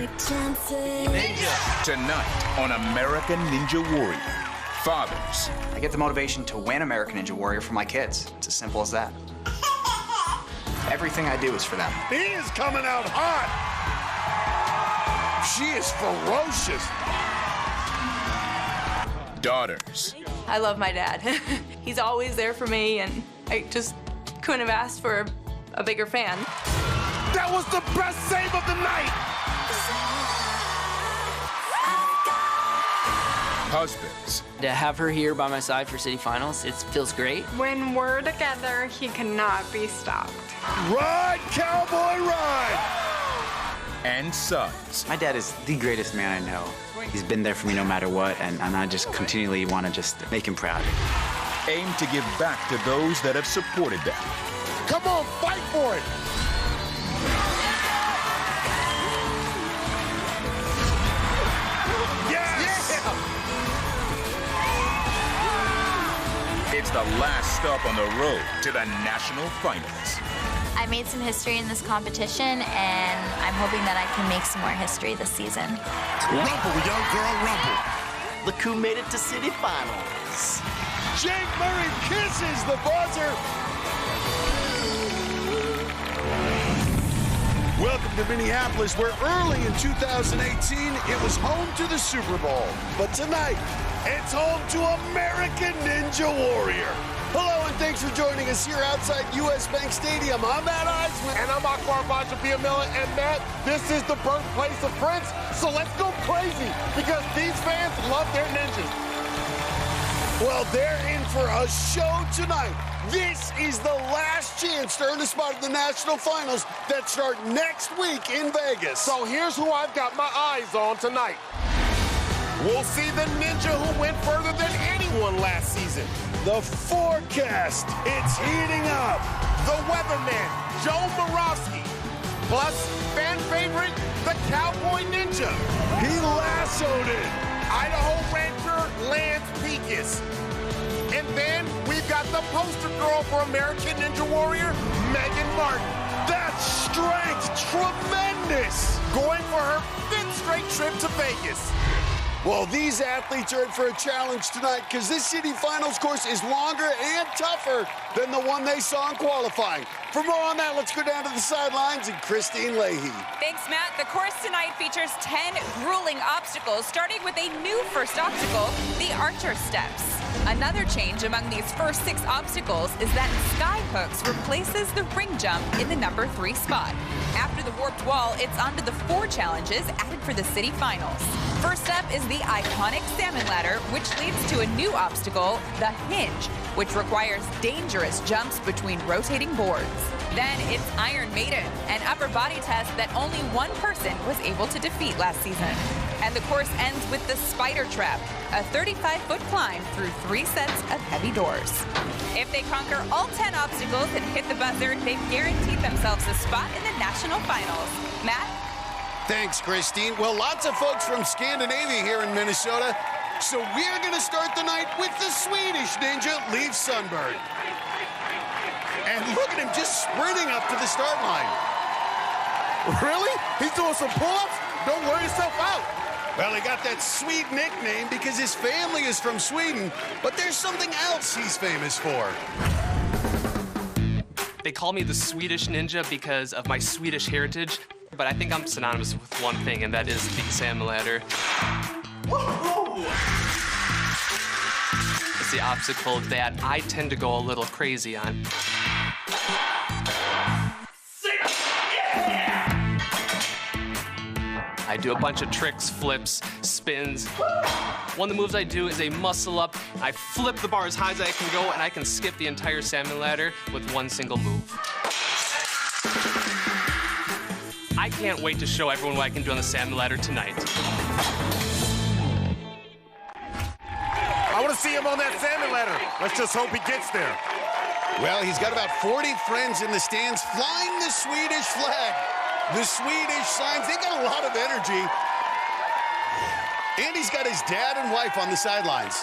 Ninja. Tonight on American Ninja Warrior. Fathers. I get the motivation to win American Ninja Warrior for my kids. It's as simple as that. Everything I do is for them. He is coming out hot. She is ferocious. Daughters. I love my dad. He's always there for me, and I just couldn't have asked for a bigger fan. That was the best save of the night. Husbands. To have her here by my side for city finals, it feels great. When we're together, he cannot be stopped. Ride, cowboy, ride! And sons. My dad is the greatest man I know. He's been there for me no matter what, and I just continually want to just make him proud. Aim to give back to those that have supported them. Come on, fight for it! It's the last stop on the road to the national finals. I made some history in this competition, and I'm hoping that I can make some more history this season. Rumble, young girl, rumble. Look who made it to city finals. Jake Murray kisses the buzzer. Welcome to Minneapolis, where early in 2018, it was home to the Super Bowl. But tonight, it's home to American Ninja Warrior. Hello, and thanks for joining us here outside U.S. Bank Stadium. I'm Matt Eisman. And I'm Akbar Bajabiamila. And Matt, this is the birthplace of Prince, so let's go crazy, because these fans love their ninjas. Well, they're in for a show tonight. This is the last chance to earn a spot in the national finals that start next week in Vegas. So here's who I've got my eyes on tonight. We'll see the ninja who went further than anyone last season. The forecast, it's heating up. The weatherman, Joe Moravsky. Plus, fan favorite, the Cowboy Ninja. He lassoed it. Idaho rancher, Lance Pekus. And then we've got the poster girl for American Ninja Warrior, Megan Martin. That strength, tremendous. Going for her 5th straight trip to Vegas. Well, these athletes are in for a challenge tonight because this city finals course is longer and tougher than the one they saw in qualifying. For more on that, let's go down to the sidelines and Christine Leahy. Thanks, Matt. The course tonight features 10 grueling obstacles, starting with a new first obstacle, the Archer Steps. Another change among these first 6 obstacles is that Skyhooks replaces the ring jump in the number 3 spot. After the warped wall, it's on to the 4 challenges added for the city finals. First up is the iconic salmon ladder, which leads to a new obstacle, the hinge, which requires dangerous jumps between rotating boards. Then it's Iron Maiden, an upper body test that only one person was able to defeat last season. And the course ends with the Spider Trap, a 35-foot climb through 3 sets of heavy doors. If they conquer all 10 obstacles and hit the buzzer, they've guaranteed themselves a spot in the national finals. Matt? Thanks, Christine. Well, lots of folks from Scandinavia here in Minnesota. So we're going to start the night with the Swedish ninja, Leif Sundberg. And look at him just sprinting up to the start line. Really? He's doing some pull-ups? Don't wear yourself out. Well, he got that sweet nickname because his family is from Sweden, but there's something else he's famous for. They call me the Swedish Ninja because of my Swedish heritage, but I think I'm synonymous with one thing, and that is the salmon ladder. It's the obstacle that I tend to go a little crazy on. I do a bunch of tricks, flips, spins. One of the moves I do is a muscle up. I flip the bar as high as I can go, and I can skip the entire salmon ladder with one single move. I can't wait to show everyone what I can do on the salmon ladder tonight. I want to see him on that salmon ladder. Let's just hope he gets there. Well, he's got about 40 friends in the stands flying the Swedish flag. The Swedish signs, they got a lot of energy. And he's got his dad and wife on the sidelines.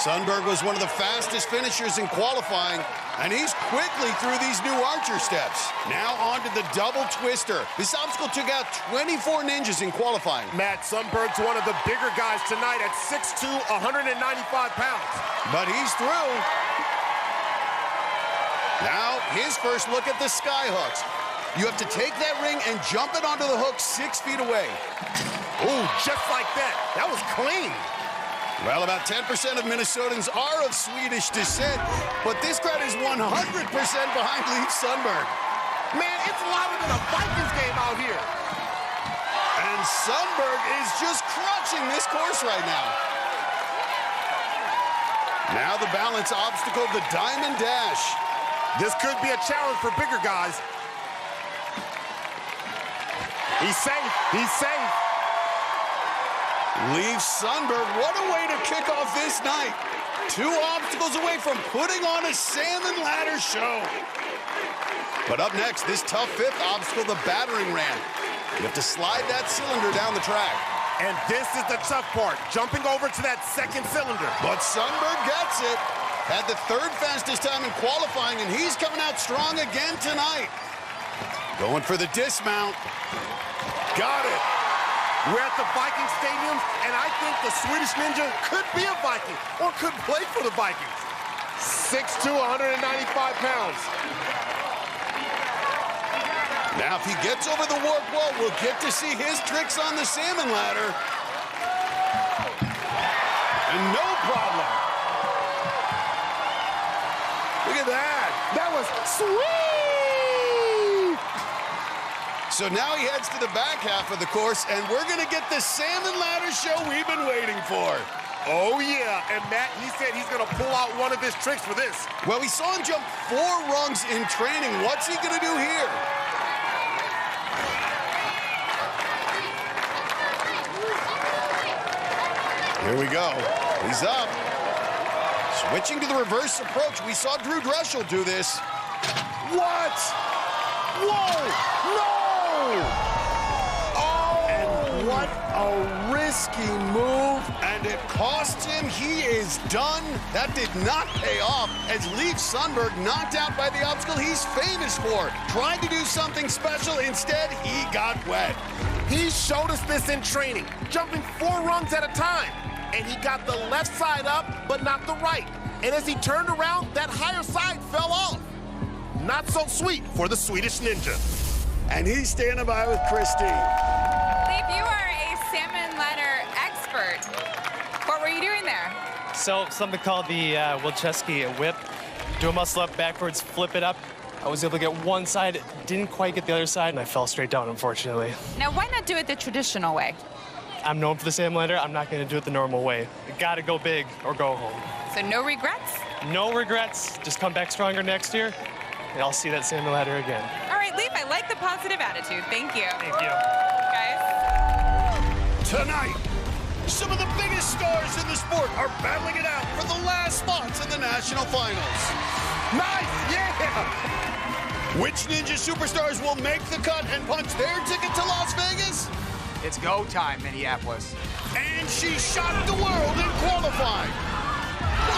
Sundberg was one of the fastest finishers in qualifying, and he's quickly through these new archer steps. Now on to the double twister. This obstacle took out 24 ninjas in qualifying. Matt, Sundberg's one of the bigger guys tonight at 6'2", 195 pounds. But he's through. Now, his first look at the sky hooks. You have to take that ring and jump it onto the hook 6 feet away. Ooh, just like that. That was clean. Well, about 10% of Minnesotans are of Swedish descent, but this crowd is 100% behind Leif Sundberg. Man, it's louder than a Vikings game out here. And Sundberg is just crushing this course right now. Now the balance obstacle, the Diamond Dash. This could be a challenge for bigger guys. He's safe. He's safe. Leif Sundberg, what a way to kick off this night. 2 obstacles away from putting on a salmon ladder show. But up next, this tough 5th obstacle, the battering ram. You have to slide that cylinder down the track. And this is the tough part, jumping over to that 2nd cylinder. But Sundberg gets it. Had the 3rd fastest time in qualifying, and he's coming out strong again tonight. Going for the dismount. Got it. We're at the Viking Stadium, and I think the Swedish Ninja could be a Viking or could play for the Vikings. 6'2", 195 pounds. Now, if he gets over the warp wall, we'll get to see his tricks on the salmon ladder. And no problem. Look at that. That was sweet. So now he heads to the back half of the course, and we're going to get the salmon ladder show we've been waiting for. Oh, yeah. And Matt, he said he's going to pull out one of his tricks for this. Well, we saw him jump 4 rungs in training. What's he going to do here? Here we go. He's up. Switching to the reverse approach. We saw Drew Dreschel do this. What? Whoa! No! Oh! And what a risky move. And it cost him. He is done. That did not pay off as Leif Sundberg knocked out by the obstacle he's famous for. Tried to do something special. Instead, he got wet. He showed us this in training, jumping 4 rungs at a time. And he got the left side up, but not the right. And as he turned around, that higher side fell off. Not so sweet for the Swedish Ninja. And he's standing by with Christine. Leif, you are a salmon ladder expert. What were you doing there? So something called the Wilczewski whip. Do a muscle up backwards, flip it up. I was able to get one side, didn't quite get the other side, and I fell straight down, unfortunately. Now, why not do it the traditional way? I'm known for the salmon ladder. I'm not going to do it the normal way. You got to go big or go home. So no regrets? No regrets. Just come back stronger next year, and I'll see that salmon ladder again. All right, Leif, I like the positive attitude. Thank you. Thank you. Guys. Tonight, some of the biggest stars in the sport are battling it out for the last spots in the national finals. Nice, yeah! Which Ninja superstars will make the cut and punch their ticket to Las Vegas? It's go time, Minneapolis. And she shocked the world in qualifying.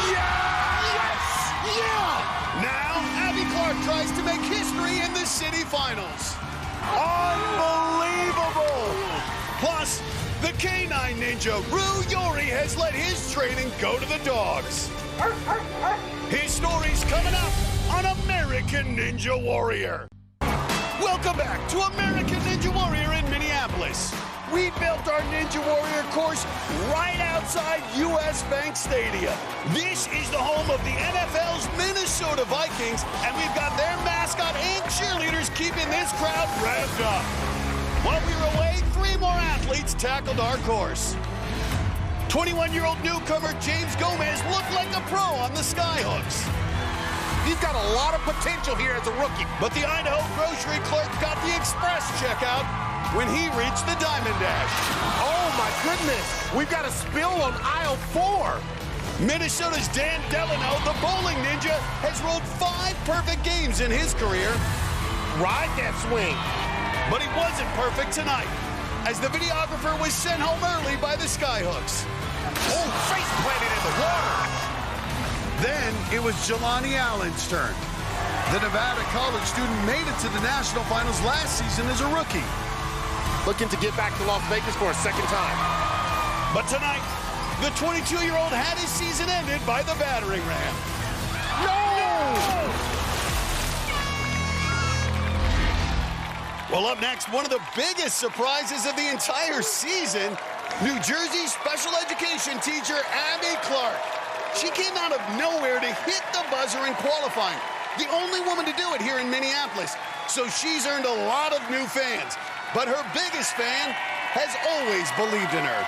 Yes! Yeah! Now, Abby Clark tries to make history in the city finals. Unbelievable! Plus, the K9 Ninja, Rue Yori, has let his training go to the dogs. His story's coming up on American Ninja Warrior. Welcome back to American Ninja Warrior in Minneapolis. We built our Ninja Warrior course right outside US Bank Stadium. This is the home of the NFL's Minnesota Vikings, and we've got their mascot and cheerleaders keeping this crowd revved up. While we were away, 3 more athletes tackled our course. 21-year-old newcomer James Gomez looked like a pro on the skyhooks. He's got a lot of potential here as a rookie. But the Idaho grocery clerk got the express checkout when he reached the Diamond Dash. Oh, my goodness. We've got a spill on aisle 4. Minnesota's Dan Delano, the bowling ninja, has rolled 5 perfect games in his career. Ride that swing. But he wasn't perfect tonight, as the videographer was sent home early by the skyhooks. Oh, face planted in the water. Then it was Jelani Allen's turn. The Nevada college student made it to the national finals last season as a rookie. Looking to get back to Las Vegas for a second time. But tonight, the 22-year-old had his season ended by the battering ram. No! Well, up next, one of the biggest surprises of the entire season, New Jersey special education teacher Abby Clark. She came out of nowhere to hit the buzzer in qualifying. The only woman to do it here in Minneapolis. So she's earned a lot of new fans. But her biggest fan has always believed in her.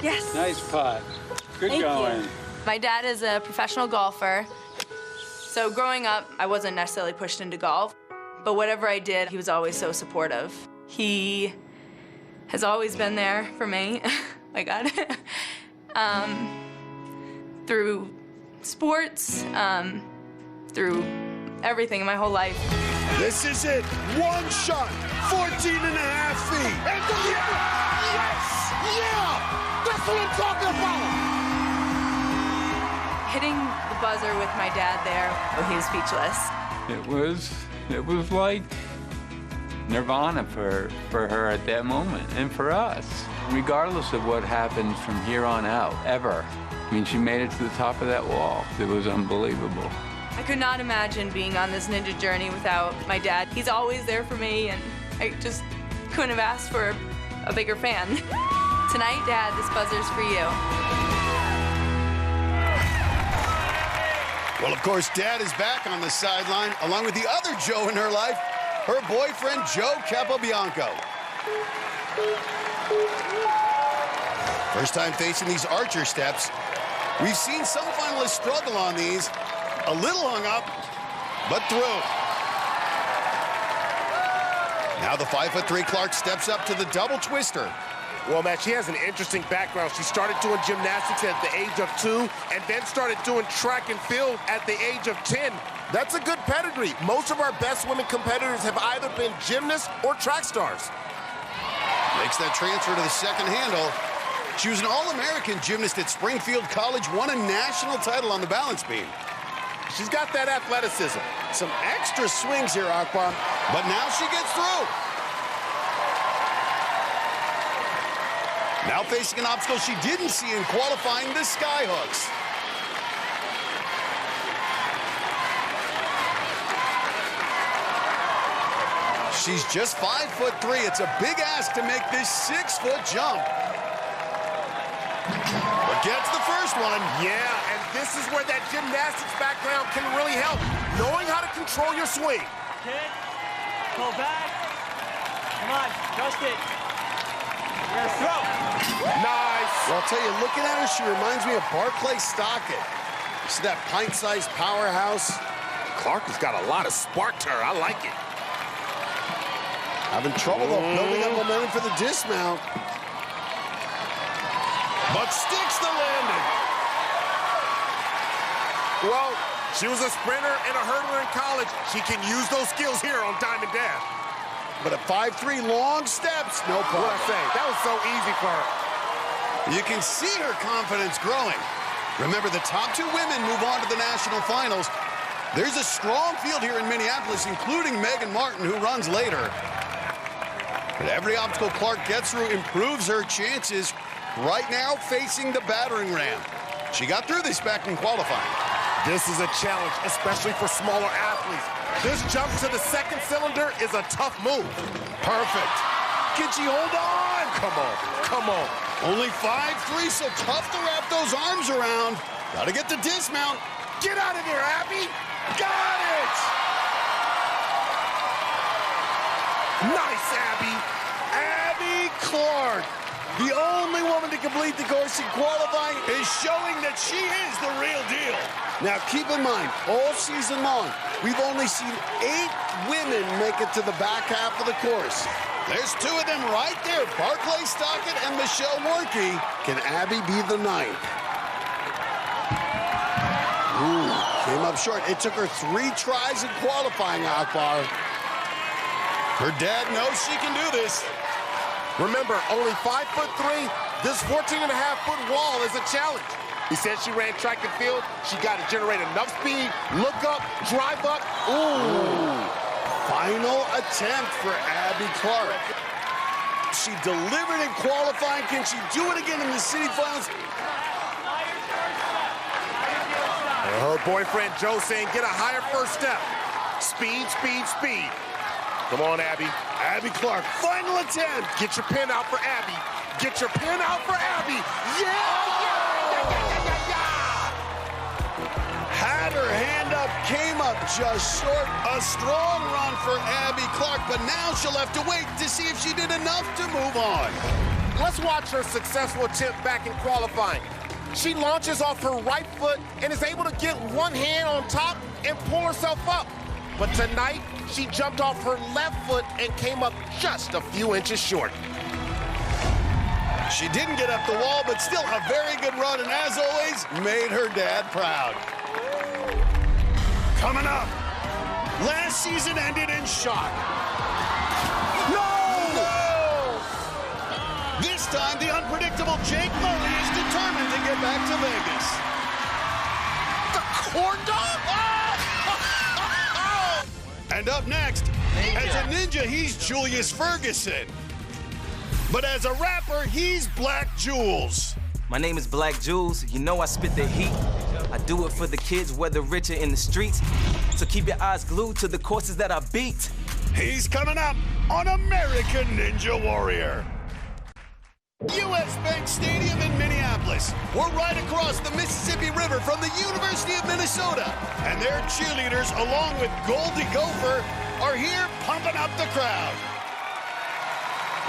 Yes. Nice putt. Good going. My dad is a professional golfer. So growing up, I wasn't necessarily pushed into golf. But whatever I did, he was always so supportive. He has always been there for me. My God. Through sports, through everything in my whole life. This is it. One shot, 14 and a half feet. And yes! Yeah! That's what I'm talking about! Hitting the buzzer with my dad there, oh, he was speechless. It was like nirvana for her at that moment, and for us. Regardless of what happens from here on out, ever. I mean, she made it to the top of that wall. It was unbelievable. I could not imagine being on this ninja journey without my dad. He's always there for me, and I just couldn't have asked for a bigger fan. Tonight, Dad, this buzzer's for you. Well, of course, Dad is back on the sideline, along with the other Joe in her life, her boyfriend, Joe Capobianco. First time facing these archer steps. We've seen some finalists struggle on these. A little hung up, but through. Now the 5'3" Clark steps up to the double twister. Well, Matt, she has an interesting background. She started doing gymnastics at the age of 2 and then started doing track and field at the age of 10. That's a good pedigree. Most of our best women competitors have either been gymnasts or track stars. Makes that transfer to the second handle. She was an All-American gymnast at Springfield College, won a national title on the balance beam. She's got that athleticism. Some extra swings here, Aqua, but now she gets through. Now facing an obstacle she didn't see in qualifying, the sky hooks. She's just 5'3". It's a big ask to make this 6-foot jump. But gets the first one. Yeah, and this is where that gymnastics background can really help. Knowing how to control your swing. Hit, pull back. Come on, trust it. We're gonna throw. Nice. Well, I'll tell you, looking at her, she reminds me of Barclay Stockett. See that pint-sized powerhouse? Clark has got a lot of spark to her. I like it. Having trouble, though, building up momentum for the dismount. But sticks the landing. Well, she was a sprinter and a hurdler in college. She can use those skills here on Diamond Dash. But at 5'3", long steps, no problem. What I say, that was so easy for her. You can see her confidence growing. Remember, the top 2 women move on to the national finals. There's a strong field here in Minneapolis, including Megan Martin, who runs later. But every obstacle Clark gets through improves her chances. Right now, facing the battering ram. She got through this back in qualifying. This is a challenge, especially for smaller athletes. This jump to the second cylinder is a tough move. Perfect. Can she hold on? Come on, come on. Only 5'3", so tough to wrap those arms around. Gotta get the dismount. Get out of there, Abby. Got it! Nice, Abby. Abby Clark, the only woman to complete the course in qualifying, is showing that she is the real deal. Now, keep in mind, all season long, we've only seen 8 women make it to the back half of the course. There's 2 of them right there, Barclay Stockett and Michelle Warnke. Can Abby be the 9th? Ooh, came up short. It took her 3 tries in qualifying, Akbar. Her dad knows she can do this. Remember, only 5'3", This 14.5-foot wall is a challenge. He said she ran track and field. She got to generate enough speed, look up, drive up. Ooh. Final attempt for Abby Clark. She delivered in qualifying. Can she do it again in the city finals? Her boyfriend Joe saying get a higher first step. Speed, speed, speed. Come on, Abby. Abby Clark, final attempt. Get your pin out for Abby. Get your pin out for Abby. Yeah! Had her hand up, came up just short. A strong run for Abby Clark, but now she'll have to wait to see if she did enough to move on. Let's watch her successful attempt back in qualifying. She launches off her right foot and is able to get one hand on top and pull herself up. But tonight, she jumped off her left foot and came up just a few inches short. She didn't get up the wall, but still a very good run, and as always, made her dad proud. Coming up, last season ended in shock. No! This time, the unpredictable Jake Murray is determined to get back to Vegas. The corn dog? Oh! And up next, as a ninja, he's Julius Ferguson. But as a rapper, he's Black Jules. My name is Black Jules. You know I spit the heat. I do it for the kids, whether rich or in the streets. So keep your eyes glued to the courses that I beat. He's coming up on American Ninja Warrior. U.S. Bank Stadium in Minneapolis. We're right across the Mississippi River from the University of Minnesota. And their cheerleaders, along with Goldie Gopher, are here pumping up the crowd.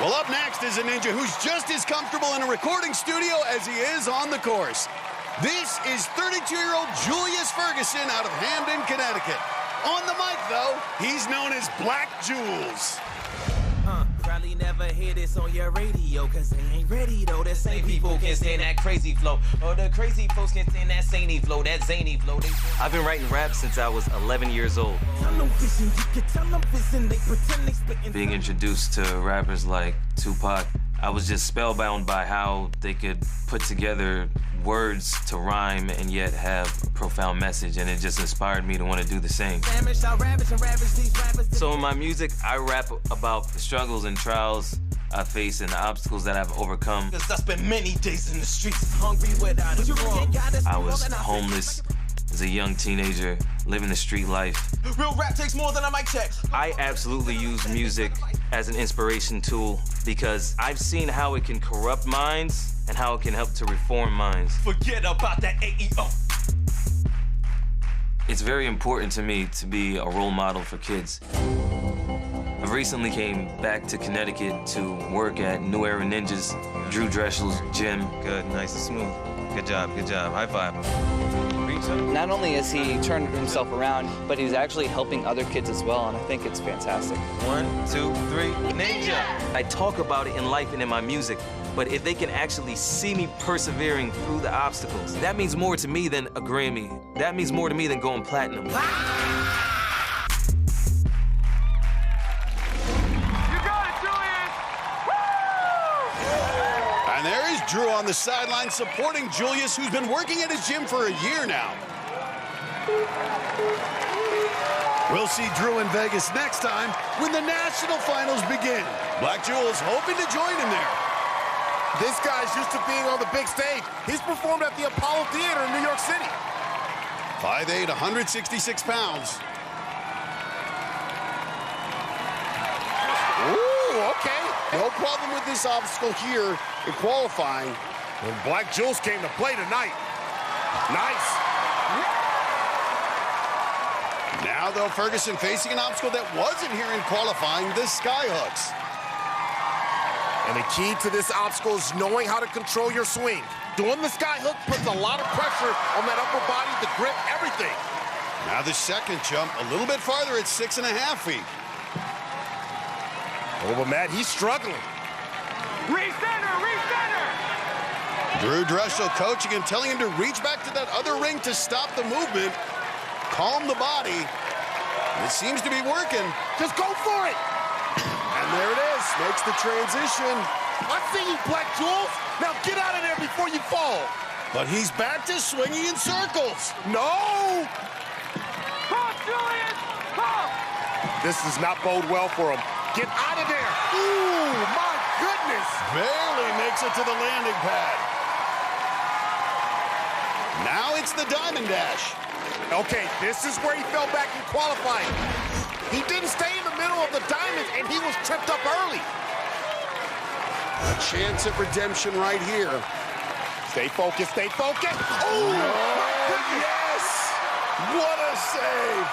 Well, up next is a ninja who's just as comfortable in a recording studio as he is on the course. This is 32-year-old Julius Ferguson out of Hamden, Connecticut. On the mic, though, he's known as Black Jules. Probably never hear this on your radio, cause they ain't ready though. The same people can stand that crazy flow, or the crazy folks can stand that zany flow, I've been writing rap since I was 11 years old. Being introduced to rappers like Tupac, I was just spellbound by how they could put together words to rhyme and yet have a profound message, and it just inspired me to want to do the same. So in my music, I rap about the struggles and trials I face and the obstacles that I've overcome. Cause I spent many days in the streets, hungry without a drum. I was homeless as a young teenager, living the street life. Real rap takes more than a mic check. I absolutely use music as an inspiration tool because I've seen how it can corrupt minds and how it can help to reform minds. Forget about that AEO. It's very important to me to be a role model for kids. I recently came back to Connecticut to work at New Era Ninjas, Drew Dressel's gym. Good, nice and smooth. Good job, high five. Not only has he turned himself around, but he's actually helping other kids as well, and I think it's fantastic. 1, 2, 3, ninja! I talk about it in life and in my music, but if they can actually see me persevering through the obstacles, that means more to me than a Grammy. That means more to me than going platinum. And there is Drew on the sideline supporting Julius, who's been working at his gym for a year now. We'll see Drew in Vegas next time when the national finals begin. Black Jules hoping to join him there. This guy's used to being on the big stage. He's performed at the Apollo Theater in New York City. 5'8", 166 pounds. Ooh, okay. No problem with this obstacle here in qualifying. And Black Jules came to play tonight. Nice. Now, though, Ferguson facing an obstacle that wasn't here in qualifying, the skyhooks. And the key to this obstacle is knowing how to control your swing. Doing the skyhook puts a lot of pressure on that upper body, the grip, everything. Now the second jump, a little bit farther at 6.5 feet. Oh, but Matt, he's struggling. Recenter, recenter! Drew Dressel coaching him, telling him to reach back to that other ring to stop the movement, calm the body. It seems to be working. Just go for it! And there it is, makes the transition. I see you, Black Jules. Now get out of there before you fall. But he's back to swinging in circles. No! Come, Julius! Come! This does not bode well for him. Get out of there. Ooh, my goodness. Barely makes it to the landing pad. Now it's the Diamond Dash. Okay, this is where he fell back in qualifying. He didn't stay in the middle of the diamonds, and he was tripped up early. A chance at redemption right here. Stay focused, stay focused. Oh, my goodness. Yes! What a save.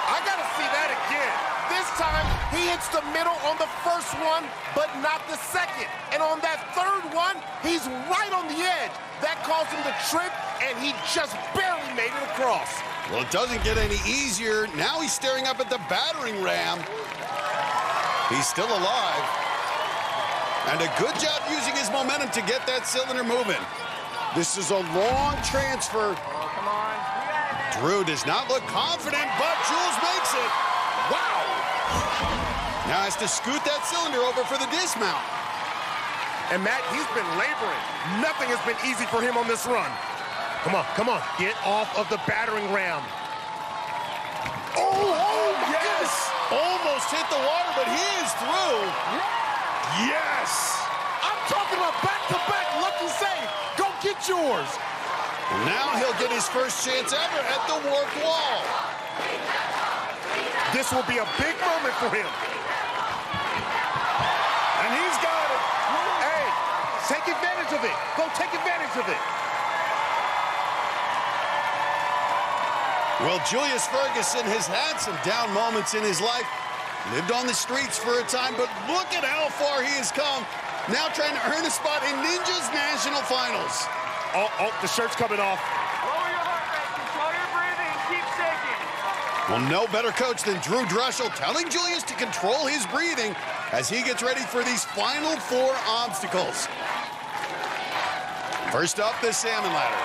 I gotta see that again. This time, he hits the middle on the first one, but not the second. And on that third one, he's right on the edge. That caused him to trip, and he just barely made it across. Well, it doesn't get any easier. Now he's staring up at the battering ram. He's still alive. And a good job using his momentum to get that cylinder moving. This is a long transfer. Come on. Drew does not look confident, but Jules makes it. Wow! Now has to scoot that cylinder over for the dismount. And Matt, he's been laboring. Nothing has been easy for him on this run. Come on, come on. Get off of the battering ram. Oh, yes! Almost hit the water, but he is through. Yes! I'm talking about back-to-back lucky save. Go get yours. Now he'll get his first chance ever at the warped wall. This will be a big moment for him. And he's got it. Hey, take advantage of it. Go take advantage of it. Well, Julius Ferguson has had some down moments in his life. Lived on the streets for a time, but look at how far he has come. Now trying to earn a spot in Ninja's National Finals. Oh, the shirt's coming off. Lower your heart rate, control your breathing, keep shaking. Well, no better coach than Drew Dreschel telling Julius to control his breathing as he gets ready for these final 4 obstacles. First up, the salmon ladder.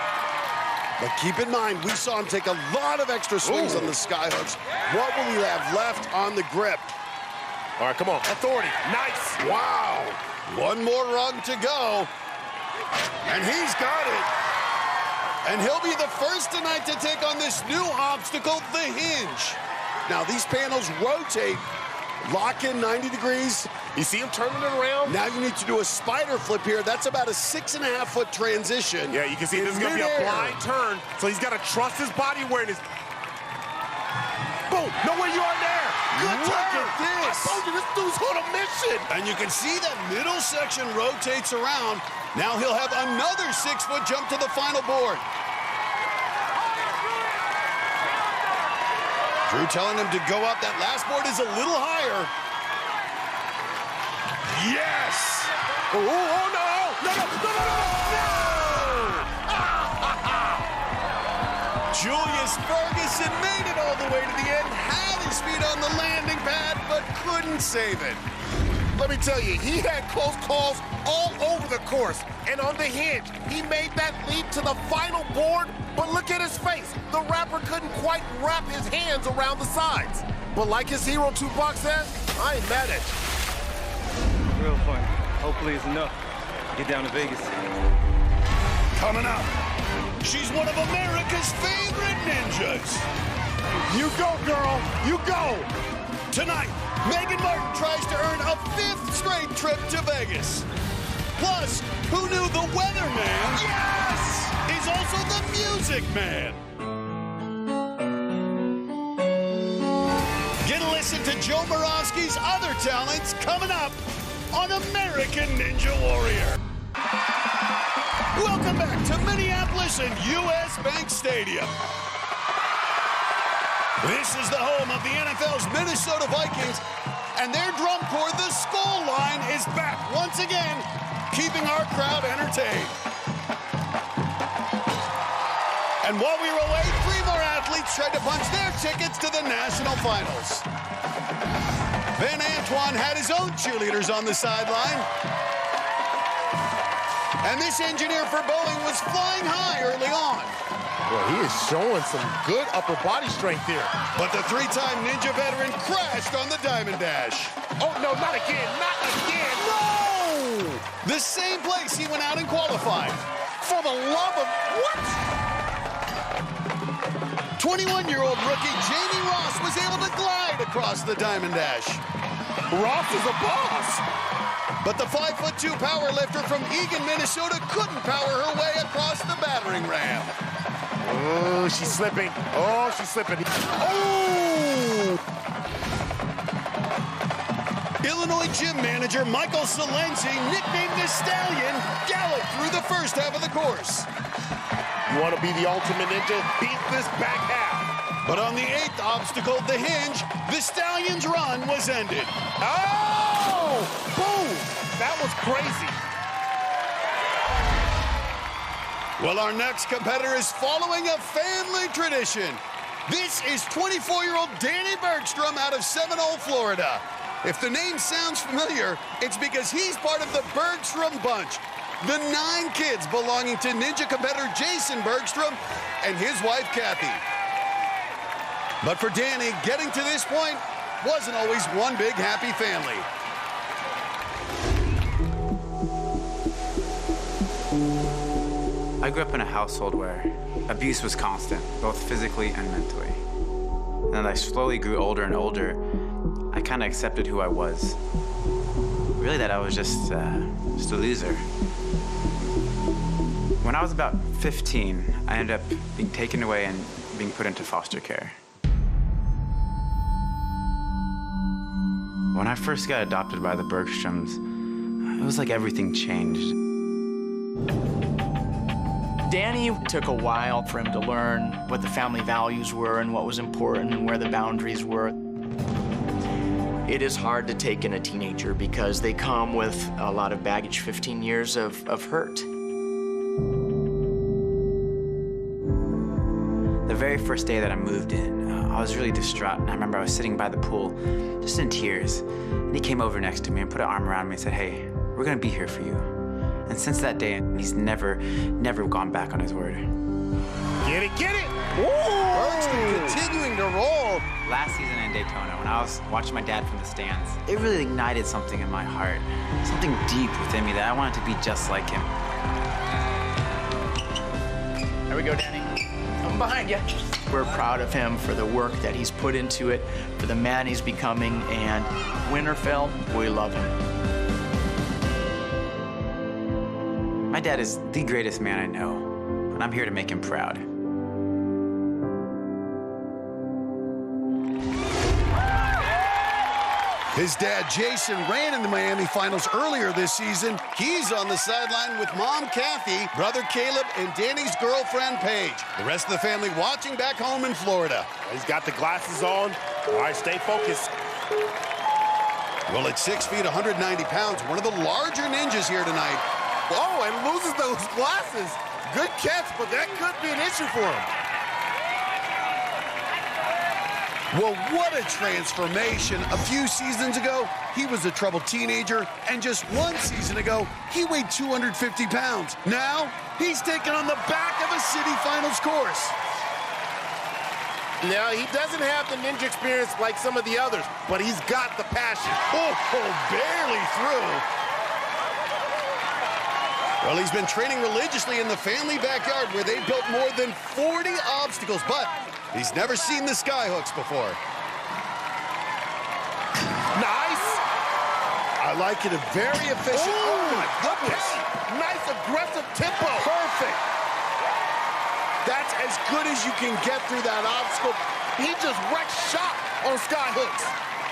But keep in mind, we saw him take a lot of extra swings on the sky hooks. What will he have left on the grip? All right, come on. Authority. Nice. Wow. One more rung to go. And he's got it. And he'll be the first tonight to take on this new obstacle, the hinge. Now, these panels rotate, lock in 90 degrees. You see him turning it around? Now you need to do a spider flip here. That's about a 6.5-foot transition. Yeah, you can see this is going to be a blind turn, so he's got to trust his body awareness. Boom! Know where you are there. Good turn. Look at this. I told you, this dude's on a mission. And you can see that middle section rotates around. Now he'll have another 6-foot jump to the final board. Drew telling him to go up. That last board is a little higher. Yes! Oh, no! No! Julius Ferguson made it all the way to the end, had his feet on the landing pad, but couldn't save it. Let me tell you, he had close calls all over the course. And on the hinge, he made that leap to the final board, but look at his face. The rapper couldn't quite wrap his hands around the sides. But like his hero Tupac says, I ain't mad at you. Real fun. Hopefully it's enough. Get down to Vegas. Coming up, she's one of America's favorite ninjas. You go, girl. You go. Tonight, Megan Martin tries to earn a 5th straight trip to Vegas. Plus, who knew the weatherman, yes, is also the music man? Get a listen to Joe Moravsky's other talents coming up on American Ninja Warrior. Welcome back to Minneapolis and U.S. Bank Stadium. This is the home of the NFL's Minnesota Vikings, and their drum corps, the Skull Line, is back once again, keeping our crowd entertained. And while we were away, 3 more athletes tried to punch their tickets to the national finals. Van Antoine had his own cheerleaders on the sideline. And this engineer for Boeing was flying high early on. Boy, he is showing some good upper body strength here. But the three-time Ninja veteran crashed on the Diamond Dash. Oh, no, not again, not again. No! The same place he went out and qualified. For the love of what? 21-year-old rookie Jamie Ross was able to glide across the Diamond Dash. Ross is a boss. But the 5'2" powerlifter from Eagan, Minnesota couldn't power her way across the battering ram. Oh, she's slipping. Oh, she's slipping. Oh! Illinois gym manager Michael Salenzi, nicknamed the Stallion, galloped through the first half of the course. You want to be the ultimate ninja? Beat this back half. But on the 8th obstacle, the hinge, the Stallion's run was ended. Oh! Boom! That was crazy. Well, our next competitor is following a family tradition. This is 24-year-old Danny Bergstrom out of Seminole, Florida. If the name sounds familiar, it's because he's part of the Bergstrom Bunch, the 9 kids belonging to ninja competitor Jason Bergstrom and his wife, Kathy. But for Danny, getting to this point wasn't always one big happy family. I grew up in a household where abuse was constant, both physically and mentally. And as I slowly grew older and older, I kind of accepted who I was. Really, that I was just a loser. When I was about 15, I ended up being taken away and being put into foster care. When I first got adopted by the Bergstroms, it was like everything changed. Danny took a while for him to learn what the family values were and what was important and where the boundaries were. It is hard to take in a teenager because they come with a lot of baggage, 15 years of hurt. The very first day that I moved in, I was really distraught, and I remember I was sitting by the pool, just in tears, and he came over next to me and put an arm around me and said, "Hey, we're gonna be here for you." And since that day, he's never gone back on his word. Get it, get it! Bergstrom continuing to roll. Last season in Daytona, when I was watching my dad from the stands, it really ignited something in my heart, something deep within me that I wanted to be just like him. There we go, Danny. I'm behind you. We're proud of him for the work that he's put into it, for the man he's becoming, and win or fail, we love him. My dad is the greatest man I know, and I'm here to make him proud. His dad, Jason, ran in the Miami finals earlier this season. He's on the sideline with mom, Kathy, brother, Caleb, and Danny's girlfriend, Paige. The rest of the family watching back home in Florida. He's got the glasses on. All right, stay focused. Well, at 6 feet, 190 pounds, one of the larger ninjas here tonight. Oh, and loses those glasses. Good catch, but that could be an issue for him. Well, what a transformation. A few seasons ago, he was a troubled teenager, and just one season ago, he weighed 250 pounds. Now, he's taken on the back of a city finals course. Now, he doesn't have the ninja experience like some of the others, but he's got the passion. Oh, barely through. Well, he's been training religiously in the family backyard where they've built more than 40 obstacles, but he's never seen the skyhooks before. Nice. I like it, a very efficient. Oh, my goodness. Nice aggressive tempo. Perfect. That's as good as you can get through that obstacle. He just wrecked shop on skyhooks.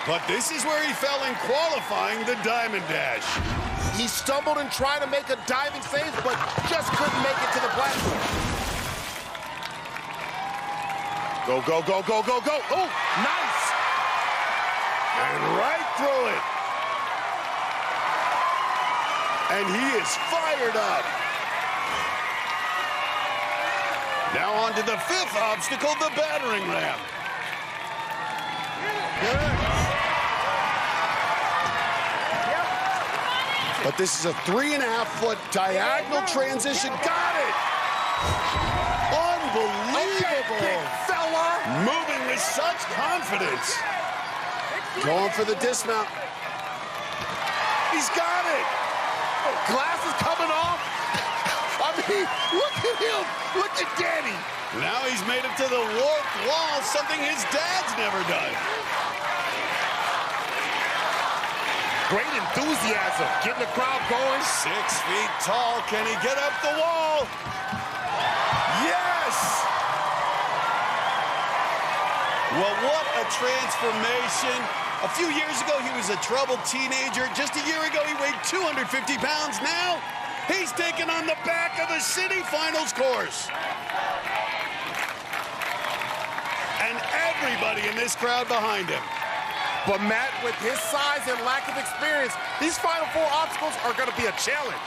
But this is where he fell in qualifying the Diamond Dash. He stumbled and tried to make a diving save, but just couldn't make it to the platform. Go, go, go, go, go, go. Oh, nice. And right through it. And he is fired up. Now on to the 5th obstacle, the battering ram. But this is a 3.5-foot diagonal transition. Got it! Unbelievable. Okay, big fella. Moving with such confidence. Going for the dismount. He's got it. Glasses coming off. I mean, look at him. Look at Danny. Now he's made it to the warped wall, something his dad's never done. Great enthusiasm, getting the crowd going. 6 feet tall, can he get up the wall? Yes! Well, what a transformation. A few years ago, he was a troubled teenager. Just a year ago, he weighed 250 pounds. Now, he's taken on the back of a city finals course. And everybody in this crowd behind him. But Matt, with his size and lack of experience, these Final Four obstacles are going to be a challenge.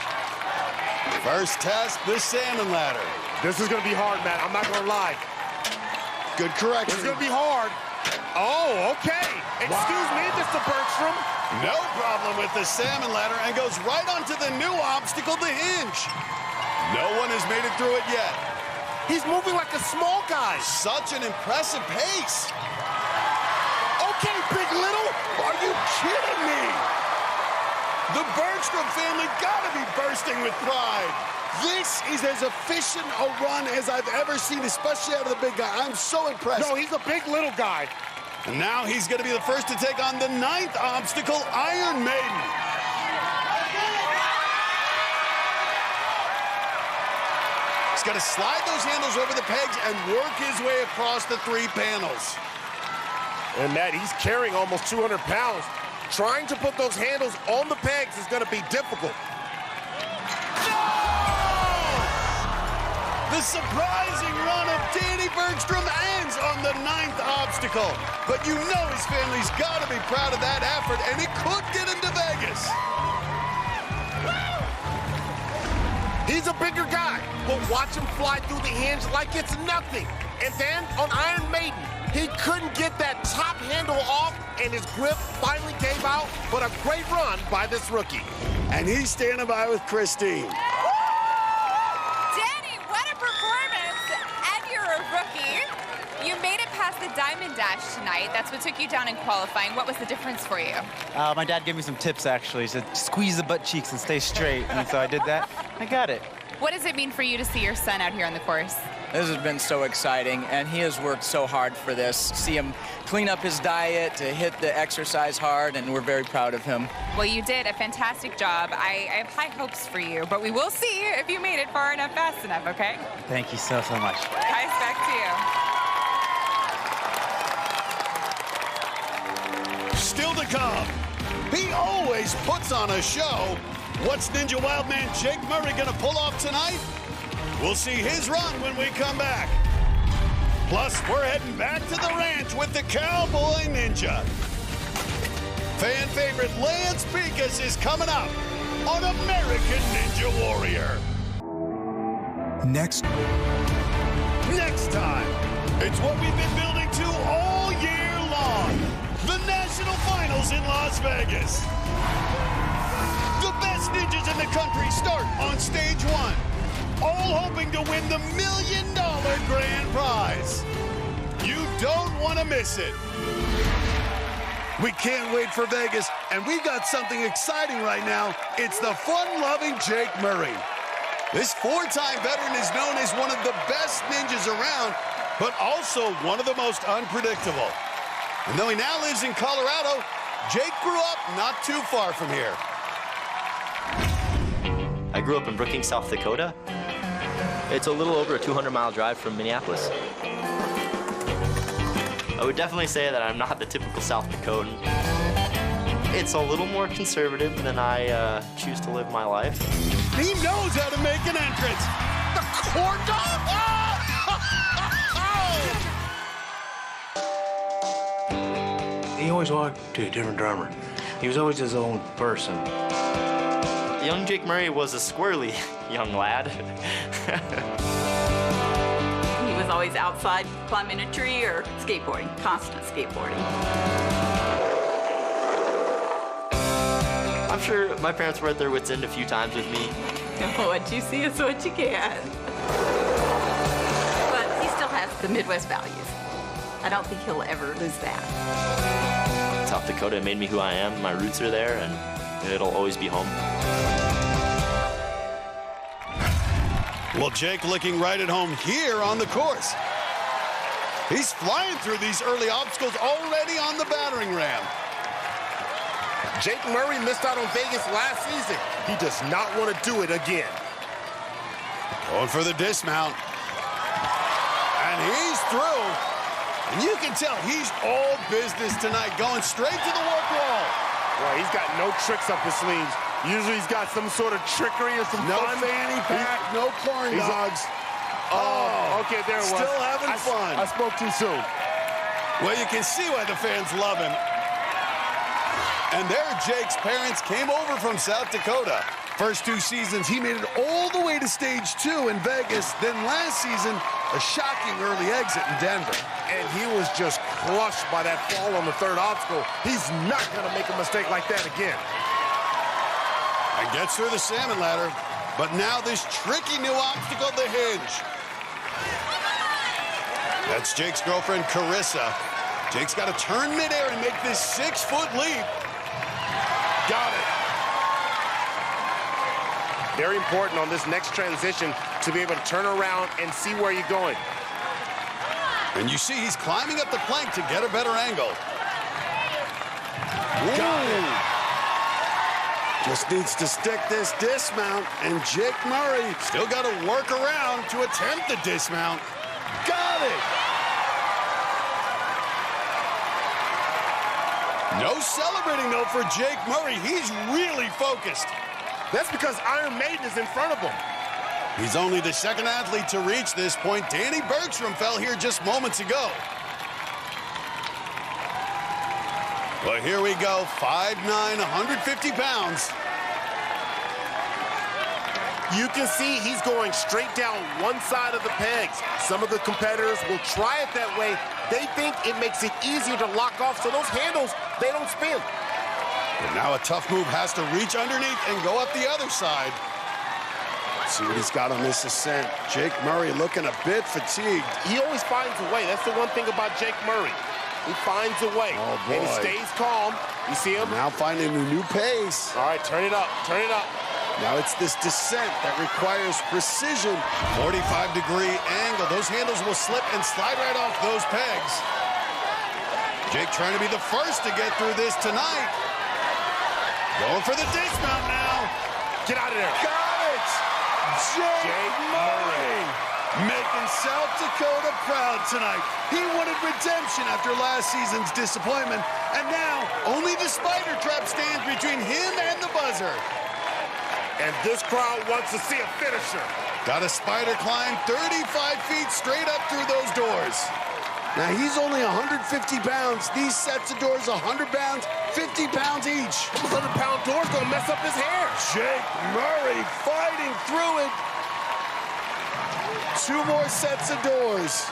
First test, the salmon ladder. This is going to be hard, Matt. I'm not going to lie. Good correction. It's going to be hard. Oh, okay. Excuse me, Mr. Bergstrom. No problem with the salmon ladder and goes right onto the new obstacle, the hinge. No one has made it through it yet. He's moving like a small guy. Such an impressive pace. Okay, Big Little. Are you kidding me? The Bergstrom family gotta be bursting with pride. This is as efficient a run as I've ever seen, especially out of the big guy. I'm so impressed. No, he's a big little guy. And now he's going to be the first to take on the 9th obstacle, Iron Maiden. He's got to slide those handles over the pegs and work his way across the 3 panels. And Matt, he's carrying almost 200 pounds. Trying to put those handles on the pegs is going to be difficult. The surprising run of Danny Bergstrom ends on the 9th obstacle. But you know his family's got to be proud of that effort, and it could get him to Vegas. He's a bigger guy, but watch him fly through the hinge like it's nothing. And then on Iron Maiden, he couldn't get that top handle off, and his grip finally gave out, but a great run by this rookie. And he's standing by with Christine. You made it past the Diamond Dash tonight. That's what took you down in qualifying. What was the difference for you? My dad gave me some tips, actually. He said, squeeze the butt cheeks and stay straight. And so I did that. I got it. What does it mean for you to see your son out here on the course? This has been so exciting, and he has worked so hard for this. See him clean up his diet, to hit the exercise hard, and we're very proud of him. Well, you did a fantastic job. I have high hopes for you, but we will see if you made it far enough, fast enough, okay? Thank you so much. Guys, back to you. Still to come, he always puts on a show. What's Ninja Wildman Jake Murray gonna pull off tonight? We'll see his run when we come back. Plus, we're heading back to the ranch with the Cowboy Ninja. Fan favorite Lance Pekas is coming up on American Ninja Warrior. Next time, it's what we've been building to all year long. The National Finals in Las Vegas. The best ninjas in the country start on stage 1. All hoping to win the $1 million grand prize. You don't want to miss it. We can't wait for Vegas, and we've got something exciting right now. It's the fun-loving Jake Murray. This 4-time veteran is known as one of the best ninjas around, but also one of the most unpredictable. And though he now lives in Colorado, Jake grew up not too far from here. I grew up in Brookings, South Dakota. It's a little over a 200-mile drive from Minneapolis. I would definitely say that I'm not the typical South Dakotan. It's a little more conservative than I choose to live my life. He knows how to make an entrance. The corn dog? He always walked to a different drummer. He was always his own person. Young Jake Murray was a squirrely young lad. He was always outside climbing a tree or skateboarding, constant skateboarding. I'm sure my parents were at their wits' end a few times with me. What you see is what you get. But the Midwest values. I don't think he'll ever lose that. South Dakota made me who I am. My roots are there, and it'll always be home. Well, Jake looking right at home here on the course. He's flying through these early obstacles already on the battering ram. Jake Murray missed out on Vegas last season. He does not want to do it again. Going for the dismount. And he's through. And you can tell he's all business tonight, going straight to the work wall. Well, he's got no tricks up his sleeves. Usually he's got some sort of trickery or some no fun. Fanny pack, no corn dogs. Okay, there it was. Still having fun. I spoke too soon. Well, you can see why the fans love him. And there, Jake's parents came over from South Dakota. First 2 seasons, he made it all the way to stage 2 in Vegas. Then last season, a shocking early exit in Denver. And he was just crushed by that fall on the 3rd obstacle. He's not going to make a mistake like that again. And gets through the salmon ladder. But now this tricky new obstacle, the hinge. That's Jake's girlfriend, Carissa. Jake's got to turn midair and make this 6-foot leap. Got it. Very important on this next transition to be able to turn around and see where you're going. And you see he's climbing up the plank to get a better angle. Got it. Just needs to stick this dismount, and Jake Murray still got to work around to attempt the dismount. Got it. No celebrating, though, for Jake Murray. He's really focused. That's because Iron Maiden is in front of him. He's only the 2nd athlete to reach this point. Danny Bergstrom fell here just moments ago. Well, here we go. 5'9", 150 pounds. You can see he's going straight down one side of the pegs. Some of the competitors will try it that way. They think it makes it easier to lock off, so those handles, they don't spin. But now a tough move has to reach underneath and go up the other side. Let's see what he's got on this ascent. Jake Murray looking a bit fatigued. He always finds a way. That's the one thing about Jake Murray. He finds a way. Oh, boy. And he stays calm. You see him? Now finding a new pace. All right, turn it up. Turn it up. Now it's this descent that requires precision. 45-degree angle. Those handles will slip and slide right off those pegs. Jake trying to be the first to get through this tonight. Going for the dismount now. Get out of there. Got it. Jake Murray. Making South Dakota proud tonight. He wanted redemption after last season's disappointment. And now only the spider trap stands between him and the buzzer. And this crowd wants to see a finisher. Got a spider climb 35 feet straight up through those doors. Now, he's only 150 pounds. These sets of doors, 100 pounds, 50 pounds each. 100-pound doors gonna mess up his hair. Jake Murray fighting through it. 2 more sets of doors.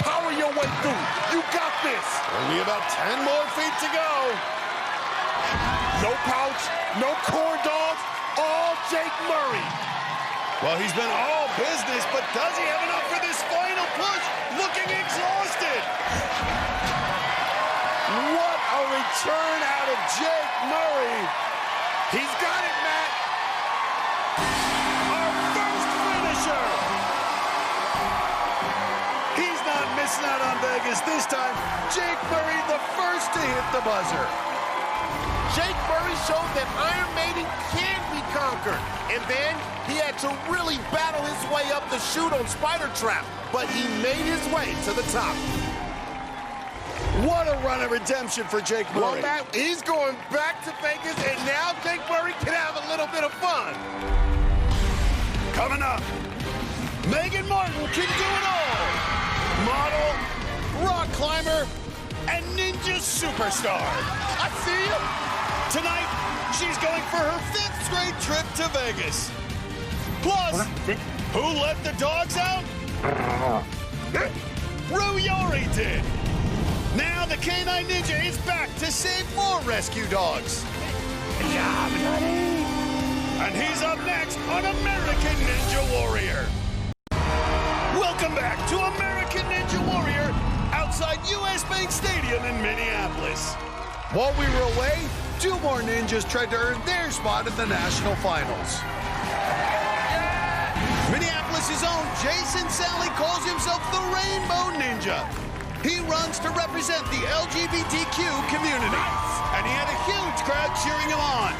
Power your way through. You got this. Only about 10 more feet to go. No pouch, no corn dogs, all Jake Murray. Well, he's been all business, but does he have enough for this final push? Looking exhausted. What a return out of Jake Murray. He's got it, Matt. Our first finisher. He's not missing out on Vegas this time. Jake Murray, the first to hit the buzzer. Jake Murray showed that Iron Maiden can be conquered. And then he had to really battle his way up the chute on Spider Trap. But he made his way to the top. What a run of redemption for Jake Murray. Well, Matt, he's going back to Vegas, and now Jake Murray can have a little bit of fun. Coming up, Megan Martin can do it all. Model, rock climber, and ninja superstar. I see you. Tonight, she's going for her 5th straight trip to Vegas. Plus, who let the dogs out? Rue Yori did. Now the Canine Ninja is back to save more rescue dogs. Good job, buddy. And he's up next on American Ninja Warrior. Welcome back to American Ninja Warrior outside US Bank Stadium in Minneapolis. While we were away, 2 more ninjas tried to earn their spot in the national finals. Minneapolis' own Jason Sally calls himself the Rainbow Ninja. He runs to represent the LGBTQ community, and he had a huge crowd cheering him on.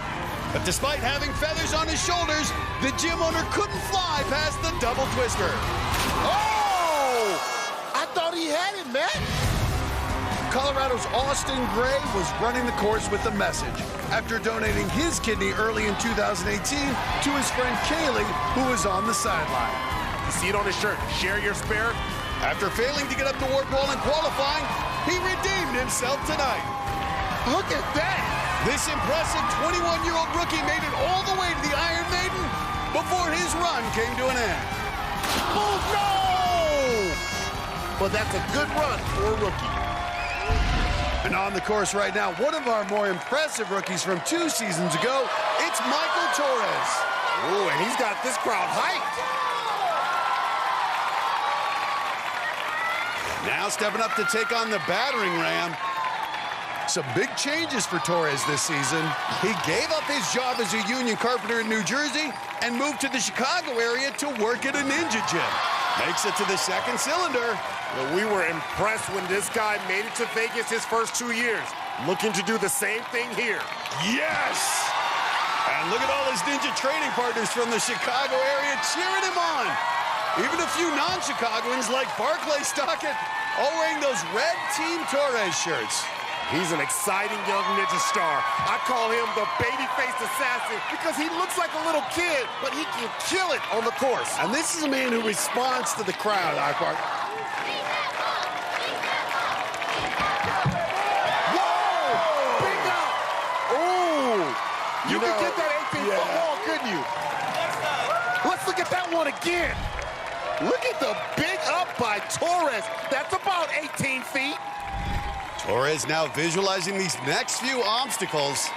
But despite having feathers on his shoulders, the gym owner couldn't fly past the double twister. Oh! I thought he had it, man. Colorado's Austin Gray was running the course with a message after donating his kidney early in 2018 to his friend Kaylee, who was on the sideline. You see it on his shirt, share your spare? After failing to get up the ward wall in qualifying, he redeemed himself tonight. Look at that! This impressive 21-year-old rookie made it all the way to the Iron Maiden before his run came to an end. Oh, no! Well, that's a good run for a rookie. And on the course right now, one of our more impressive rookies from 2 seasons ago, it's Michael Torres. Ooh, and he's got this crowd hyped. Now stepping up to take on the battering ram. Some big changes for Torres this season. He gave up his job as a union carpenter in New Jersey and moved to the Chicago area to work at a ninja gym. Makes it to the 2nd cylinder. Well, we were impressed when this guy made it to Vegas his first 2 years. Looking to do the same thing here. Yes! And look at all his ninja training partners from the Chicago area cheering him on. Even a few non-Chicagoans like Barclay Stockett all wearing those red Team Torres shirts. He's an exciting young ninja star. I call him the baby-faced assassin because he looks like a little kid, but he can kill it on the course. And this is a man who responds to the crowd, Akbar. Whoa! Big up! Ooh! You could get that 18-foot wall, couldn't you? Let's look at that one again. Look at the big up by Torres. That's about 18 feet. Torres now visualizing these next few obstacles.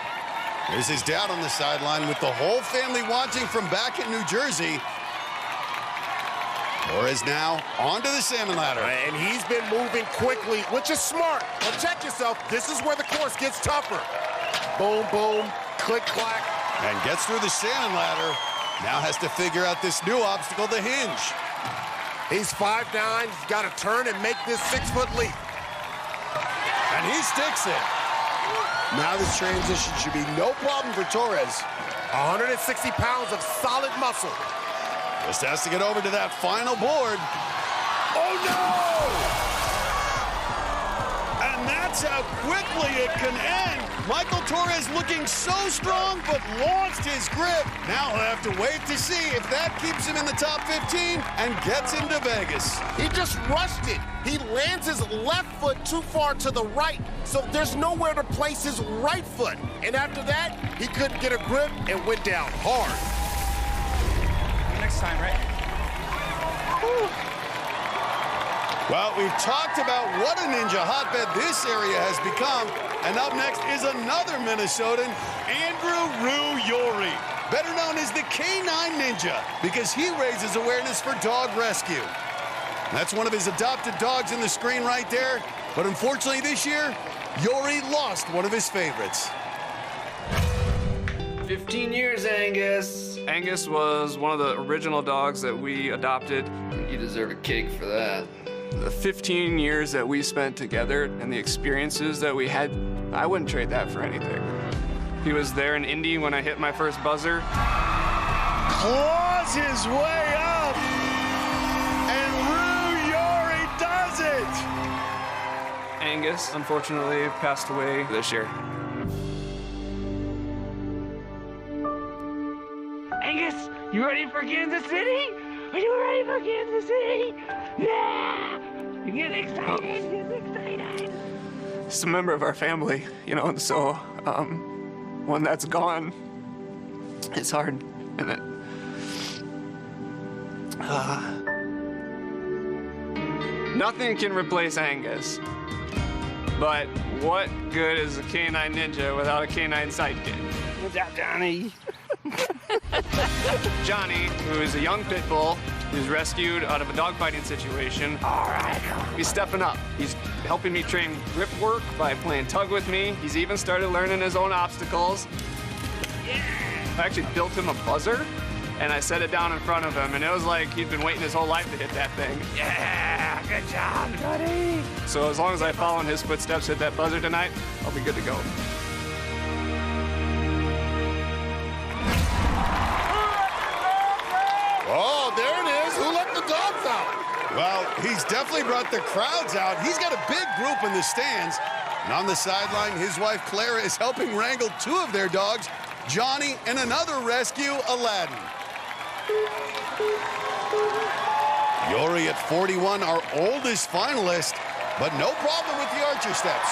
There's his dad on the sideline with the whole family watching from back in New Jersey. Torres now onto the salmon ladder. And he's been moving quickly, which is smart. But check yourself, this is where the course gets tougher. Boom, boom, click, clack. And gets through the salmon ladder. Now has to figure out this new obstacle, the hinge. He's 5'9", he's got to turn and make this 6-foot leap. And he sticks it. Now this transition should be no problem for Torres. 160 pounds of solid muscle. Just has to get over to that final board. Oh, no! And that's how quickly it can end. Michael Torres looking so strong, but lost his grip. Now he'll have to wait to see if that keeps him in the top 15 and gets him to Vegas. He just rushed it. He lands his left foot too far to the right, so there's nowhere to place his right foot. And after that, he couldn't get a grip and went down hard. Next time, right? Whew. Well, we've talked about what a ninja hotbed this area has become, and up next is another Minnesotan, Andrew Rue Yori, better known as the K9 Ninja, because he raises awareness for dog rescue. That's one of his adopted dogs in the screen right there, but unfortunately this year, Yori lost one of his favorites. 15 years, Angus. Angus was one of the original dogs that we adopted. You deserve a cake for that. The 15 years that we spent together and the experiences that we had, I wouldn't trade that for anything. He was there in Indy when I hit my first buzzer. Claws his way up, and Rue Yori does it! Angus, unfortunately, passed away this year. Angus, you ready for Kansas City? Are you ready for Kansas City? Yeah! You get excited, get excited. He's a member of our family, you know, and so when that's gone, it's hard, isn't it? Nothing can replace Angus, but what good is a K9 Ninja without a K9 sidekick? What's up, Johnny? Johnny, who is a young pit bull, He was rescued out of a dogfighting situation. All right. He's stepping up. He's helping me train grip work by playing tug with me. He's even started learning his own obstacles. Yeah. I actually built him a buzzer, and I set it down in front of him, and it was like he'd been waiting his whole life to hit that thing. Yeah, good job, buddy. So as long as I follow in his footsteps, hit that buzzer tonight, I'll be good to go. Oh, there it is. Who let the dogs out? Well, he's definitely brought the crowds out. He's got a big group in the stands. And on the sideline, his wife Clara is helping wrangle two of their dogs, Johnny and another rescue, Aladdin. Yori at 41, our oldest finalist, but no problem with the archer steps.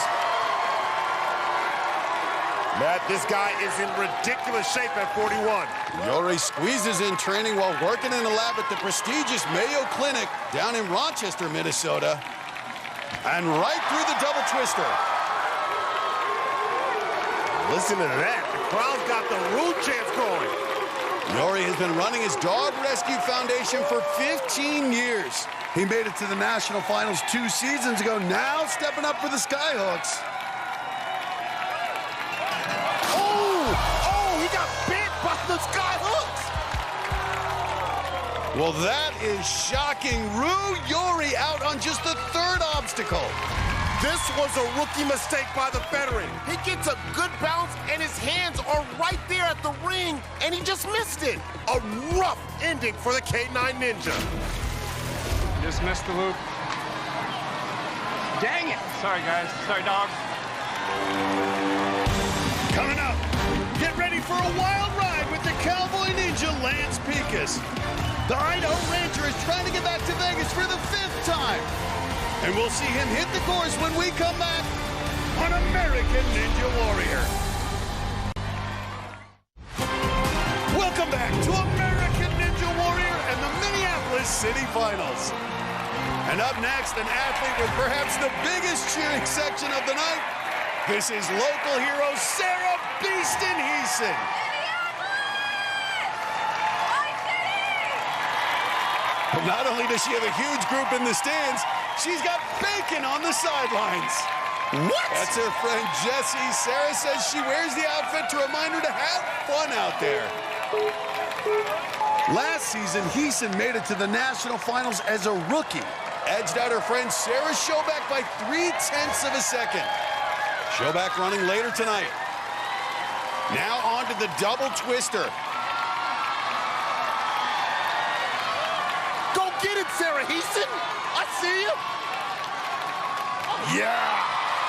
Matt, this guy is in ridiculous shape at 41. Yori squeezes in training while working in a lab at the prestigious Mayo Clinic down in Rochester, Minnesota. And right through the double twister. Listen to that. The crowd's got the rule chants going. Yori has been running his Dog Rescue Foundation for 15 years. He made it to the national finals 2 seasons ago, now stepping up for the Skyhooks. Oh, he got bit by the Skyhooks. Well, that is shocking. Rue Yori out on just the 3rd obstacle. This was a rookie mistake by the veteran. He gets a good bounce, and his hands are right there at the ring, and he just missed it. A rough ending for the K9 Ninja. Just missed the loop. Dang it. Sorry, guys. Sorry, dog. Coming up, get ready for a wild ride with the Cowboy Ninja Lance Pekas. The Idaho Rancher is trying to get back to Vegas for the 5th time. And we'll see him hit the course when we come back on American Ninja Warrior. Welcome back to American Ninja Warrior and the Minneapolis City Finals. And up next, an athlete with perhaps the biggest cheering section of the night. This is local hero Sarah Beeston Heeson. But not only does she have a huge group in the stands, she's got bacon on the sidelines. What? That's her friend Jessie. Sarah says she wears the outfit to remind her to have fun out there. Last season, Heeson made it to the national finals as a rookie. Edged out her friend Sarah Schoback by 0.3 of a second. Schoback running later tonight. Now on to the double twister. Go get it, Sarah Heeson. I see you. Yeah.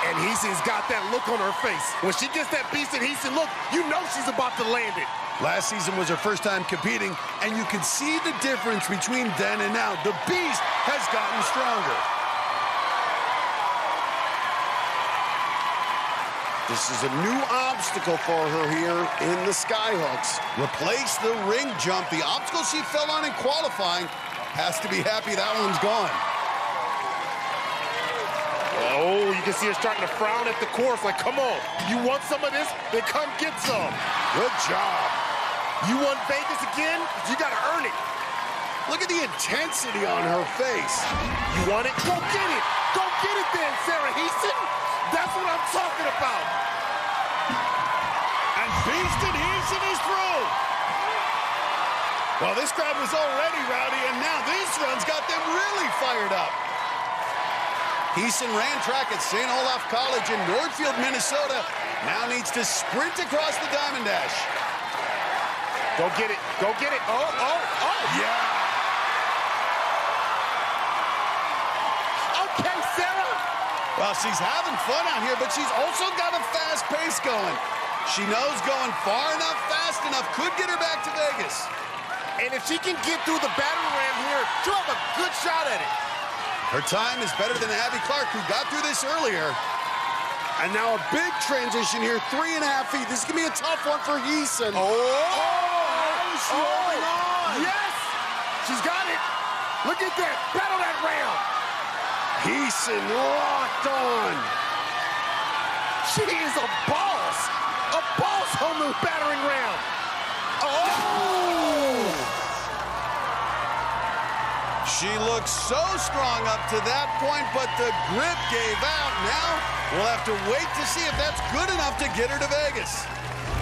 And Heeson's got that look on her face. When she gets that Beeston Heeson look, you know she's about to land it. Last season was her first time competing, and you can see the difference between then and now. The Beast has gotten stronger. This is a new obstacle for her here in the Skyhooks. Replace the ring jump. The obstacle she fell on in qualifying. Has to be happy that one's gone. Oh, you can see her starting to frown at the course like, come on, you want some of this? Then come get some. Good job. You want Vegas again? You gotta earn it. Look at the intensity on her face. You want it? Go get it. Go get it then, Sarah Heeson. That's what I'm talking about. And Beeston Heeson is through. Well, this crowd was already rowdy, and now this run's got them really fired up. Heeson ran track at St. Olaf College in Northfield, Minnesota. Now needs to sprint across the Diamond Dash. Go get it. Go get it. Oh, oh, oh. Yeah. Okay, Sarah. Well, she's having fun out here, but she's also got a fast pace going. She knows going far enough, fast enough, could get her back to Vegas. And if she can get through the battering ram here, she'll have a good shot at it. Her time is better than Abby Clark, who got through this earlier. And now a big transition here, 3.5 feet. This is going to be a tough one for Heeson. She's holding on. Yes, she's got it. Look at that, battle that ram. Heeson locked on. She is a boss on the battering ram. Oh! She looked so strong up to that point, but the grip gave out. Now we'll have to wait to see if that's good enough to get her to Vegas.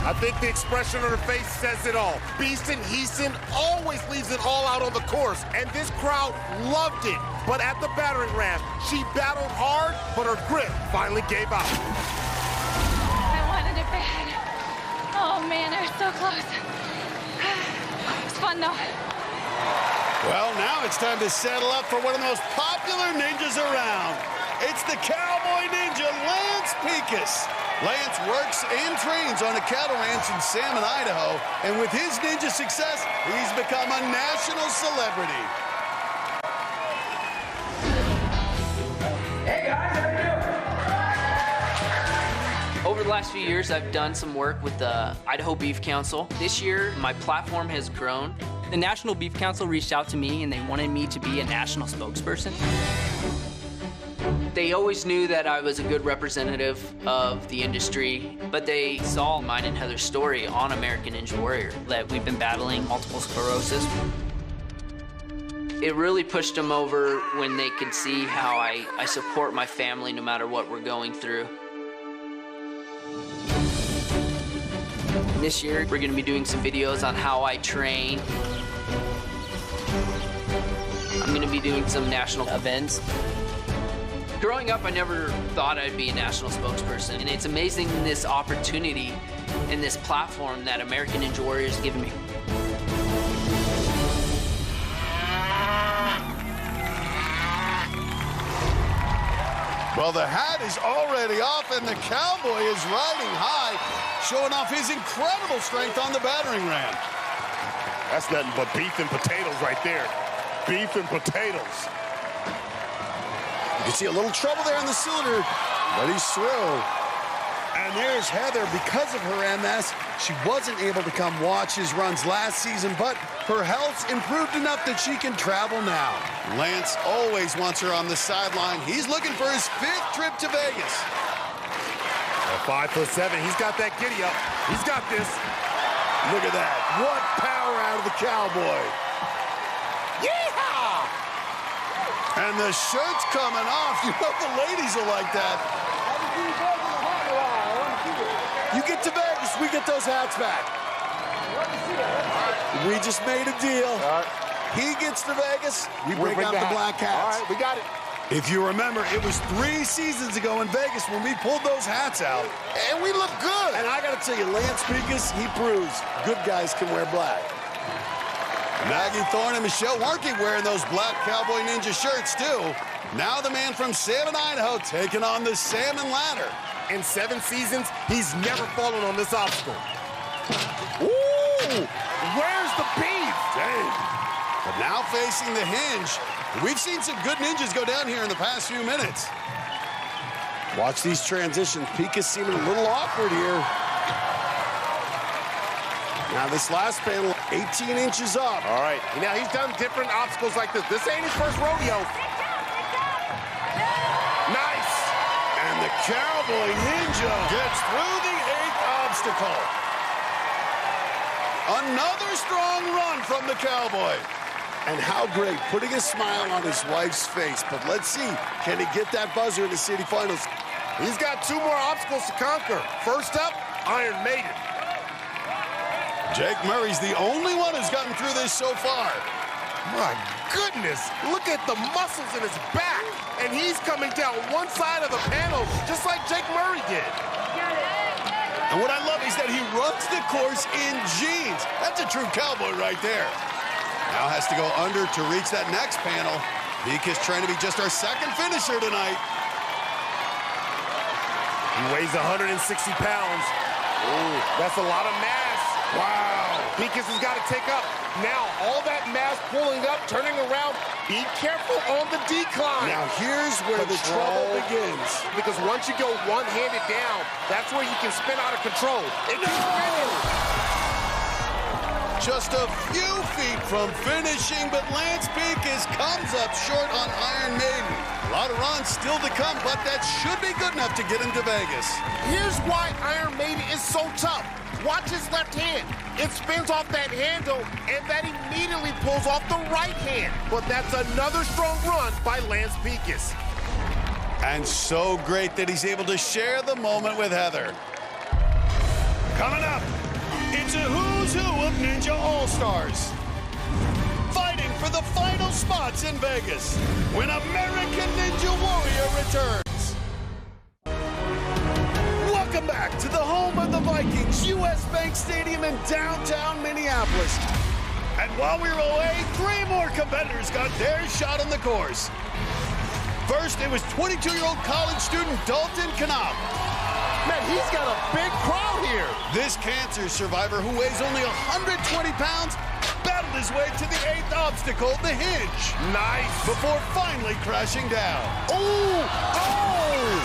I think the expression on her face says it all. Beeston Heaston always leaves it all out on the course, and this crowd loved it. But at the battering ram, she battled hard, but her grip finally gave out. I wanted it bad. Oh man, I was so close. It was fun though. Well, now it's time to settle up for one of the most popular ninjas around. It's the Cowboy Ninja, Lance Pekus. Lance works and trains on a cattle ranch in Salmon, Idaho, and with his ninja success, he's become a national celebrity. Hey guys, how you doing? Over the last few years, I've done some work with the Idaho Beef Council. This year, my platform has grown. The National Beef Council reached out to me and they wanted me to be a national spokesperson. They always knew that I was a good representative of the industry, but they saw mine and Heather's story on American Ninja Warrior, that we've been battling multiple sclerosis. It really pushed them over when they could see how I support my family no matter what we're going through. This year, we're gonna be doing some videos on how I train. I'm gonna be doing some national events. Growing up, I never thought I'd be a national spokesperson, and it's amazing this opportunity and this platform that American Ninja Warrior has given me. Well, the hat is already off, and the Cowboy is riding high, showing off his incredible strength on the battering ram. That's nothing but beef and potatoes right there. Beef and potatoes. You can see a little trouble there in the cylinder, but he's through. And there's Heather. Because of her MS, she wasn't able to come watch his runs last season, but her health's improved enough that she can travel now. Lance always wants her on the sideline. He's looking for his 5th trip to Vegas. At 5'7", he's got that giddy up. He's got this. Look at that. What power out of the Cowboy. Yeehaw! And the shirt's coming off. You know the ladies will like that. You get to Vegas, we get those hats back. We just made a deal. He gets to Vegas, we bring out the black hats. All right, we got it. If you remember, it was 3 seasons ago in Vegas when we pulled those hats out. And we look good. And I got to tell you, Lance Pekus, he proves good guys can wear black. Maggie Thorne and Michelle Warnke wearing those black Cowboy Ninja shirts, too. Now the man from Salmon, Idaho, taking on the Salmon Ladder. In 7 seasons, he's never fallen on this obstacle. Ooh! Where's the beef? Dang. But now facing the hinge. We've seen some good ninjas go down here in the past few minutes. Watch these transitions. Pekus seeming a little awkward here. Now this last panel, 18 inches up. All right. Now he's done different obstacles like this. This ain't his first rodeo. Nice. And the Cowboy Ninja gets through the 8th obstacle. Another strong run from the Cowboy. And how great, putting a smile on his wife's face. But let's see, can he get that buzzer in the city finals? He's got 2 more obstacles to conquer. First up, Iron Maiden. Jake Murray's the only one who's gotten through this so far. My goodness, look at the muscles in his back. And he's coming down one side of the panel, just like Jake Murray did. And what I love is that he runs the course in jeans. That's a true cowboy right there. Now has to go under to reach that next panel. Pekus trying to be just our 2nd finisher tonight. He weighs 160 pounds. Ooh, that's a lot of mass. Wow. Pekus has got to take up. Now, all that mass pulling up, turning around. Be careful on the decline. Now, here's where the trouble begins. Because once you go one-handed down, that's where you can spin out of control. It can spin. Just a few feet from finishing, but Lance Peakus comes up short on Iron Maiden. A lot of runs still to come, but that should be good enough to get him to Vegas. Here's why Iron Maiden is so tough. Watch his left hand. It spins off that handle, and that immediately pulls off the right hand. But that's another strong run by Lance Peakus. And so great that he's able to share the moment with Heather. Coming up, it's a who's who of Ninja All-Stars. Fighting for the final spots in Vegas when American Ninja Warrior returns. Welcome back to the home of the Vikings, US Bank Stadium in downtown Minneapolis. And while we were away, 3 more competitors got their shot on the course. First, it was 22-year-old college student Dalton Knopf. Man, he's got a big crowd here. This cancer survivor, who weighs only 120 pounds, battled his way to the 8th obstacle, the hinge. Nice. Before finally crashing down. Ooh! Oh!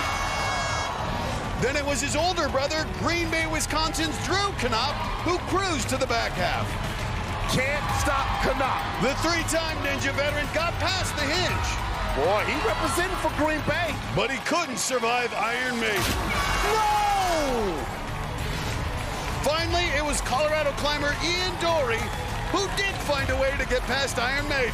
Then it was his older brother, Green Bay, Wisconsin's Drew Knopf, who cruised to the back half. Can't stop Knopf. The 3-time Ninja veteran got past the hinge. Boy, he represented for Green Bay. But he couldn't survive Iron Maiden. No! Finally, it was Colorado climber Ian Dory who did find a way to get past Iron Maiden.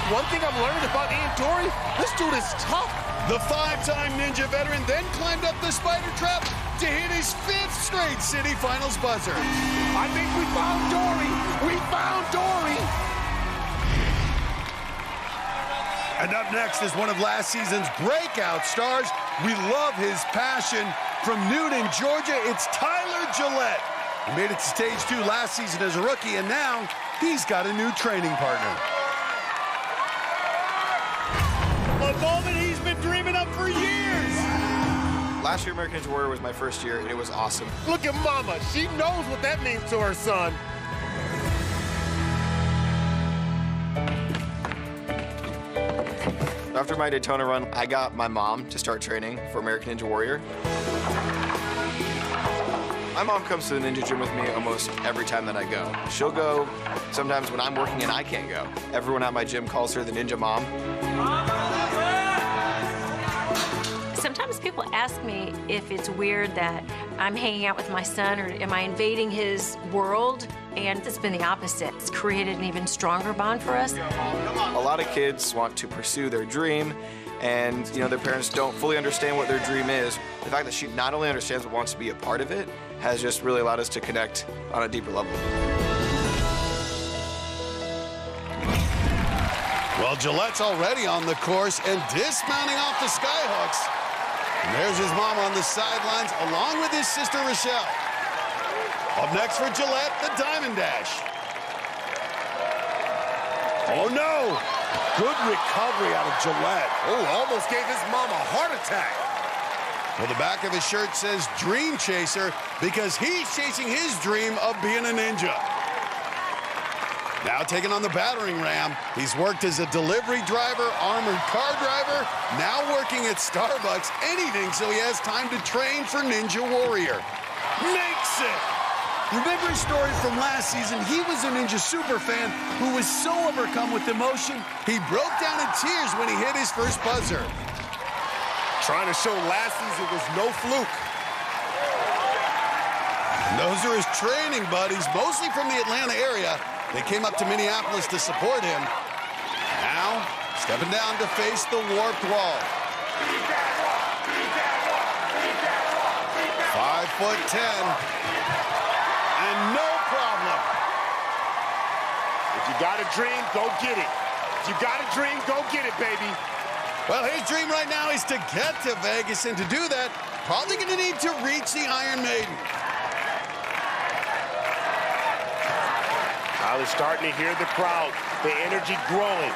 One thing I'm learning about Ian Dory, this dude is tough. The 5-time Ninja veteran then climbed up the spider trap to hit his 5th straight city finals buzzer. I think we found Dory. We found Dory. And up next is one of last season's breakout stars. We love his passion. From Newton, Georgia, it's Tyler Gillette. He made it to stage 2 last season as a rookie, and now he's got a new training partner. A moment he's been dreaming of for years. Last year, American Ninja Warrior was my first year, and it was awesome. Look at Mama. She knows what that means to her son. After my Daytona run, I got my mom to start training for American Ninja Warrior. My mom comes to the Ninja Gym with me almost every time that I go. She'll go sometimes when I'm working and I can't go. Everyone at my gym calls her the Ninja Mom. Sometimes people ask me if it's weird that I'm hanging out with my son or am I invading his world? And it's been the opposite. It's created an even stronger bond for us. A lot of kids want to pursue their dream, and their parents don't fully understand what their dream is. The fact that she not only understands but wants to be a part of it has just really allowed us to connect on a deeper level. Well, Gillette's already on the course and dismounting off the skyhooks. And there's his mom on the sidelines along with his sister Rochelle. Up next for Gillette, the Diamond Dash. Oh, no. Good recovery out of Gillette. Oh, almost gave his mom a heart attack. Well, the back of his shirt says Dream Chaser because he's chasing his dream of being a ninja. Now taking on the battering ram. He's worked as a delivery driver, armored car driver, now working at Starbucks, anything so he has time to train for Ninja Warrior. Makes it! Remember his story from last season? He was a Ninja super fan who was so overcome with emotion, he broke down in tears when he hit his first buzzer. Trying to show last season was no fluke. And those are his training buddies, mostly from the Atlanta area. They came up to Minneapolis to support him. Now, stepping down to face the warped wall. 5'10". And no problem. If you got a dream, go get it. If you got a dream, go get it, baby. Well, his dream right now is to get to Vegas, and to do that, probably going to need to reach the Iron Maiden. Tyler's starting to hear the crowd, the energy growing.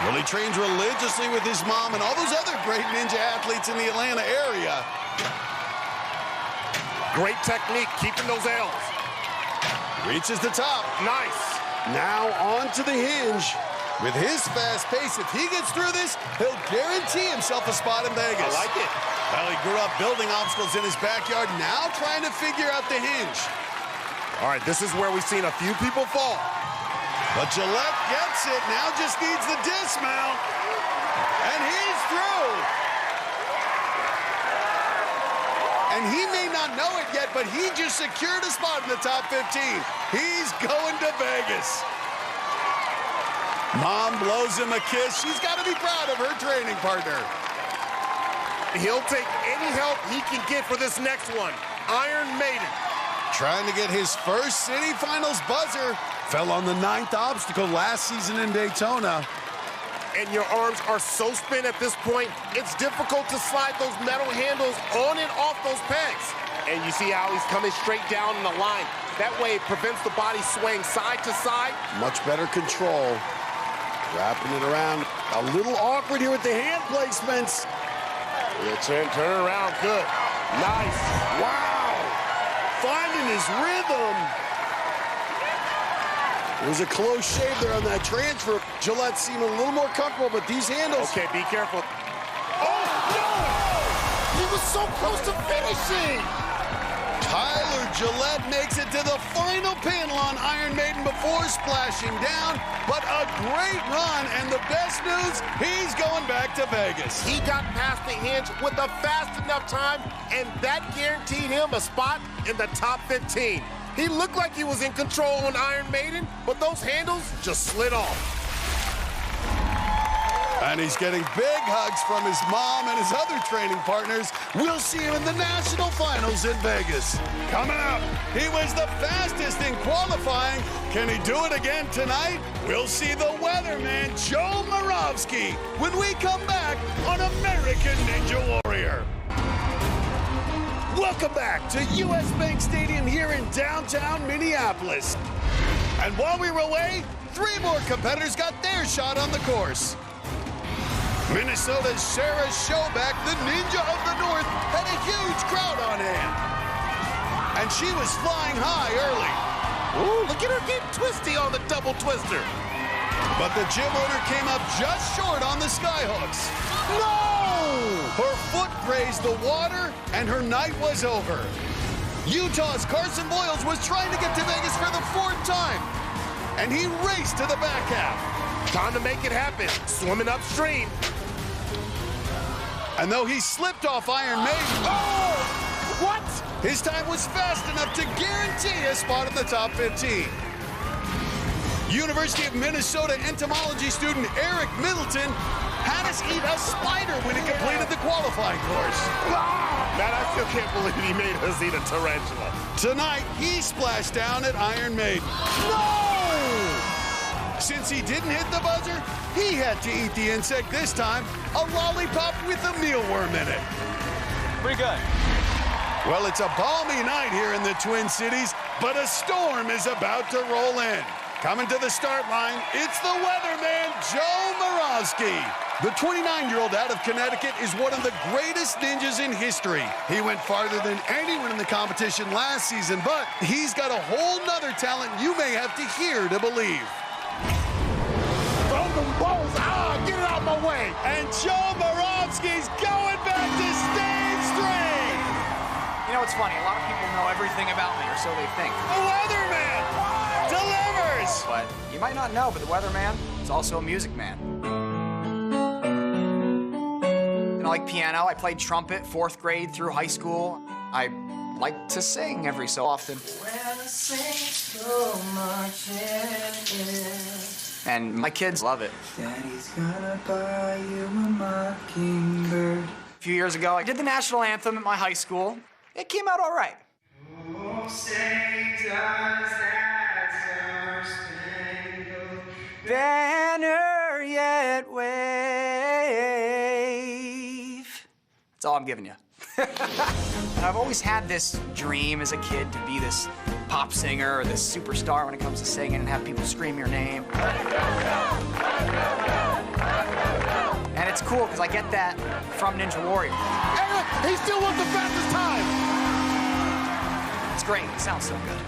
Well, he trains religiously with his mom and all those other great ninja athletes in the Atlanta area. Great technique, keeping those L's. Reaches the top. Nice. Now on to the hinge. With his fast pace, if he gets through this, he'll guarantee himself a spot in Vegas. I like it. Well, he grew up building obstacles in his backyard, now trying to figure out the hinge. All right, this is where we've seen a few people fall. But Gillette gets it, now just needs the dismount. And he's through. And he may not know it yet, but he just secured a spot in the top 15. He's going to Vegas. Mom blows him a kiss. She's got to be proud of her training partner. He'll take any help he can get for this next one. Iron Maiden. Trying to get his first city finals buzzer. Fell on the 9th obstacle last season in Daytona. And your arms are so spent at this point, it's difficult to slide those metal handles on and off those pegs. And you see how he's coming straight down in the line. That way it prevents the body swaying side to side. Much better control. Wrapping it around. A little awkward here with the hand placements. Yeah, turn around, good. Nice. Wow. Finding his rhythm. It was a close shave there on that transfer. Gillette seemed a little more comfortable, but these handles... Okay, be careful. Oh, no! He was so close to finishing! Tyler Gillette makes it to the final panel on Iron Maiden before splashing down, but a great run, and the best news, he's going back to Vegas. He got past the hinge with a fast enough time, and that guaranteed him a spot in the top 15. He looked like he was in control on Iron Maiden, but those handles just slid off. And he's getting big hugs from his mom and his other training partners. We'll see him in the national finals in Vegas. Coming up, he was the fastest in qualifying. Can he do it again tonight? We'll see the weatherman, Joe Moravsky, when we come back on American Ninja Warrior. Welcome back to US Bank Stadium here in downtown Minneapolis. And while we were away, 3 more competitors got their shot on the course. Minnesota's Sarah Schoback, the Ninja of the North, had a huge crowd on hand. And she was flying high early. Ooh, look at her get twisty on the double twister. But the gym owner came up just short on the skyhooks. No! Her foot grazed the water, and her night was over. Utah's Carson Boyles was trying to get to Vegas for the 4th time, and he raced to the back half. Time to make it happen. Swimming upstream. And though he slipped off Iron Maiden, what? His time was fast enough to guarantee a spot in the top 15. University of Minnesota entomology student Eric Middleton had us eat a spider when he completed the qualifying course. Man, I still can't believe he made us eat a tarantula. Tonight, he splashed down at Iron Maiden. No! Since he didn't hit the buzzer, he had to eat the insect this time, a lollipop with a mealworm in it. Pretty good. Well, it's a balmy night here in the Twin Cities, but a storm is about to roll in. Coming to the start line, it's the weatherman, Joe Moravsky. The 29-year-old out of Connecticut is one of the greatest ninjas in history. He went farther than anyone in the competition last season, but he's got a whole nother talent you may have to hear to believe. Throw them balls. Get it out of my way. And Joe Moravsky's going back to stage 3. You know, it's funny. A lot of people know everything about me, or so they think. The weatherman delivers. But you might not know, but the weatherman is also a music man. I like piano. I played trumpet 4th grade through high school. I like to sing every so often. And my kids love it. Daddy's gonna buy you a mockingbird. A few years ago, I did the national anthem at my high school. It came out all right. Oh, say does that star-spangled banner yet wave? That's all I'm giving you. And I've always had this dream as a kid to be this pop singer or this superstar when it comes to singing and have people scream your name. And it's cool because I get that from Ninja Warrior. Hey, look, he still wants the fastest time. It's great. It sounds so good.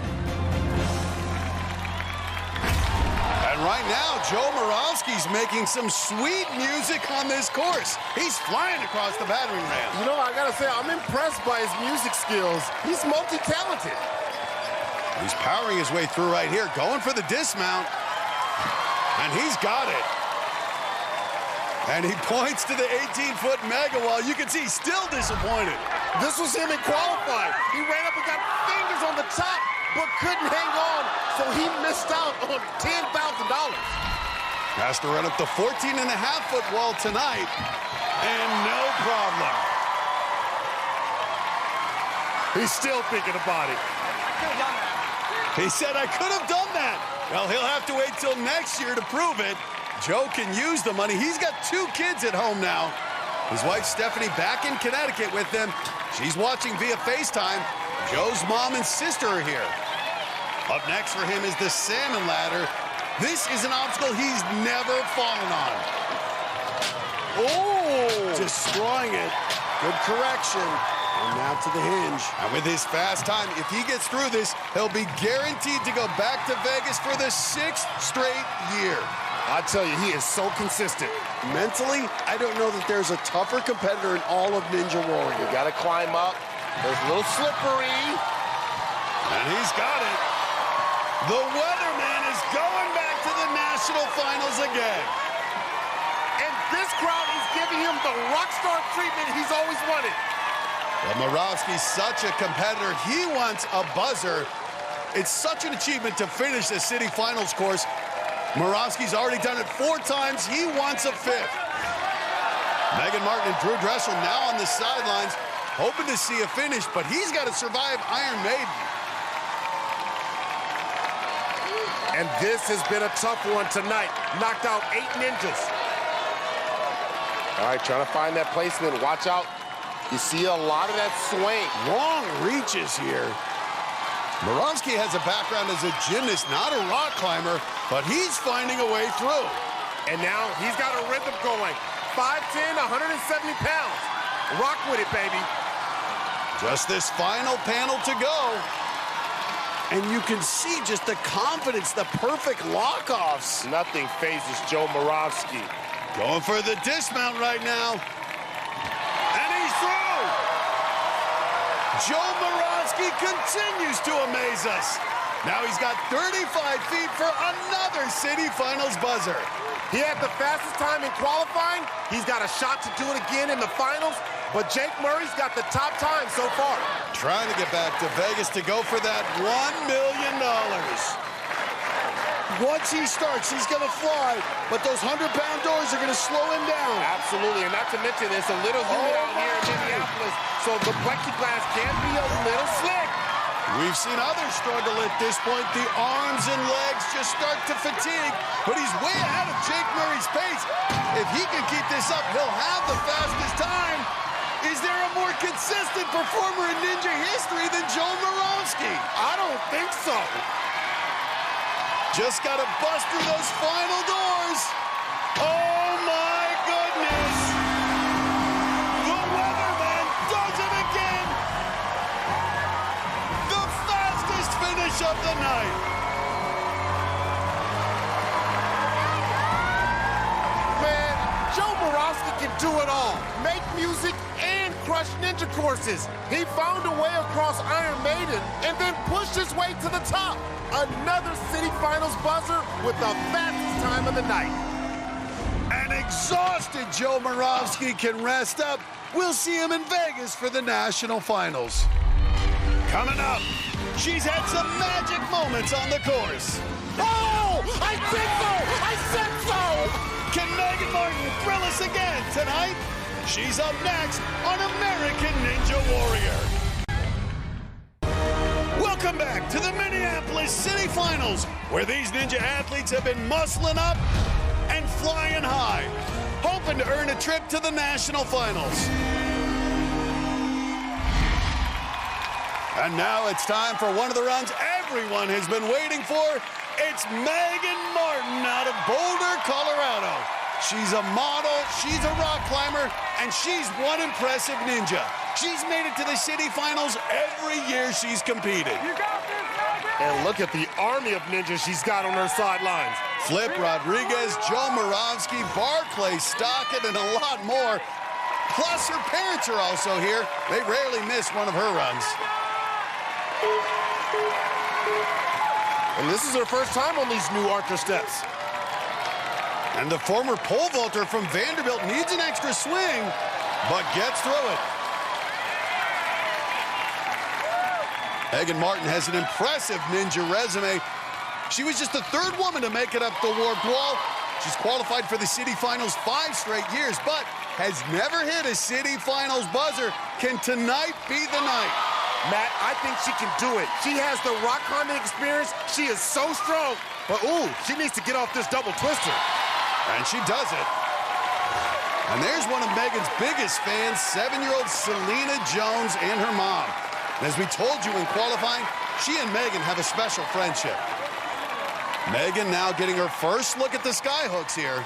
And right now, Joe Moravsky's making some sweet music on this course. He's flying across the battering ram. You know, I gotta say, I'm impressed by his music skills. He's multi-talented. He's powering his way through right here, going for the dismount. And he's got it. And he points to the 18-foot mega wall. You can see he's still disappointed. This was him in qualifying. He ran up and got fingers on the top, but couldn't hang on, so he missed out on $10,000. Has to run up the 14.5-foot wall tonight, and no problem. He's still thinking about it. He said, I could have done that. Well, he'll have to wait till next year to prove it. Joe can use the money. He's got 2 kids at home now. His wife, Stephanie, back in Connecticut with them. She's watching via FaceTime. Joe's mom and sister are here. Up next for him is the salmon ladder. This is an obstacle he's never fallen on. Oh! Destroying it. Good correction. And now to the hinge. And with his fast time, if he gets through this, he'll be guaranteed to go back to Vegas for the 6th straight year. I tell you, he is so consistent. Mentally, I don't know that there's a tougher competitor in all of Ninja Warrior. You got to climb up. There's a little slippery. And he's got it. The weatherman is going back to the national finals again. And this crowd is giving him the rock star treatment he's always wanted. Well, Moravsky's such a competitor. He wants a buzzer. It's such an achievement to finish the city finals course. Moravsky's already done it 4 times. He wants a 5th. Megan Martin and Drew Dressel now on the sidelines, hoping to see a finish, but he's got to survive Iron Maiden. And this has been a tough one tonight. Knocked out 8 ninjas. All right, trying to find that placement. Watch out. You see a lot of that swing. Long reaches here. Moravsky has a background as a gymnast, not a rock climber, but he's finding a way through. And now he's got a rhythm going. 5'10", 170 pounds. Rock with it, baby. Just this final panel to go. And you can see just the confidence, the perfect lock-offs. Nothing phases Joe Moravsky. Going for the dismount right now. And he's through! Joe Moravsky continues to amaze us. Now he's got 35 feet for another city finals buzzer. He had the fastest time in qualifying. He's got a shot to do it again in the finals, but Jake Murray's got the top time so far. Trying to get back to Vegas to go for that $1 million. Once he starts, he's going to fly, but those 100-pound doors are going to slow him down. Absolutely, and not to mention there's a little humid out here in Minneapolis, so the plexiglass can be a little slick. We've seen others struggle at this point. The arms and legs just start to fatigue, but he's way ahead of Jake Murray's pace. If he can keep this up, he'll have the fastest time. Is there a more consistent performer in Ninja history than Joe Moravsky? I don't think so. Just got to bust through those final doors. Oh, my goodness. The weatherman does it again. The fastest finish of the night. Man, Joe Moravsky can do it all. Make music and crush ninja courses. He found a way across Iron Maiden and then pushed his way to the top. Another city finals buzzer with the fastest time of the night. An exhausted Joe Moravsky can rest up. We'll see him in Vegas for the national finals. Coming up, she's had some magic moments on the course. Oh, I said so! I said so! Can Megan Martin thrill us again tonight? She's up next on American Ninja Warrior. Welcome back to the Minneapolis City Finals, where these ninja athletes have been muscling up and flying high, hoping to earn a trip to the national finals. And now it's time for one of the runs everyone has been waiting for. It's Megan Martin out of Boulder, Colorado. She's a model, she's a rock climber, and she's one impressive ninja. She's made it to the city finals every year she's competed. You got this, Megan! And look at the army of ninjas she's got on her sidelines. Flip Rodriguez, Joe Moravsky, Barclay Stockett, and a lot more. Plus, her parents are also here. They rarely miss one of her runs. And this is her first time on these new archer steps. And the former pole vaulter from Vanderbilt needs an extra swing, but gets through it. Megan Martin has an impressive ninja resume. She was just the third woman to make it up the warped wall. She's qualified for the city finals 5 straight years, but has never hit a city finals buzzer. Can tonight be the night? Matt, I think she can do it. She has the rock climbing experience. She is so strong. But, ooh, she needs to get off this double twister. And she does it. And there's one of Megan's biggest fans, 7-year-old Selena Jones and her mom. And as we told you in qualifying, she and Megan have a special friendship. Megan now getting her first look at the skyhooks here.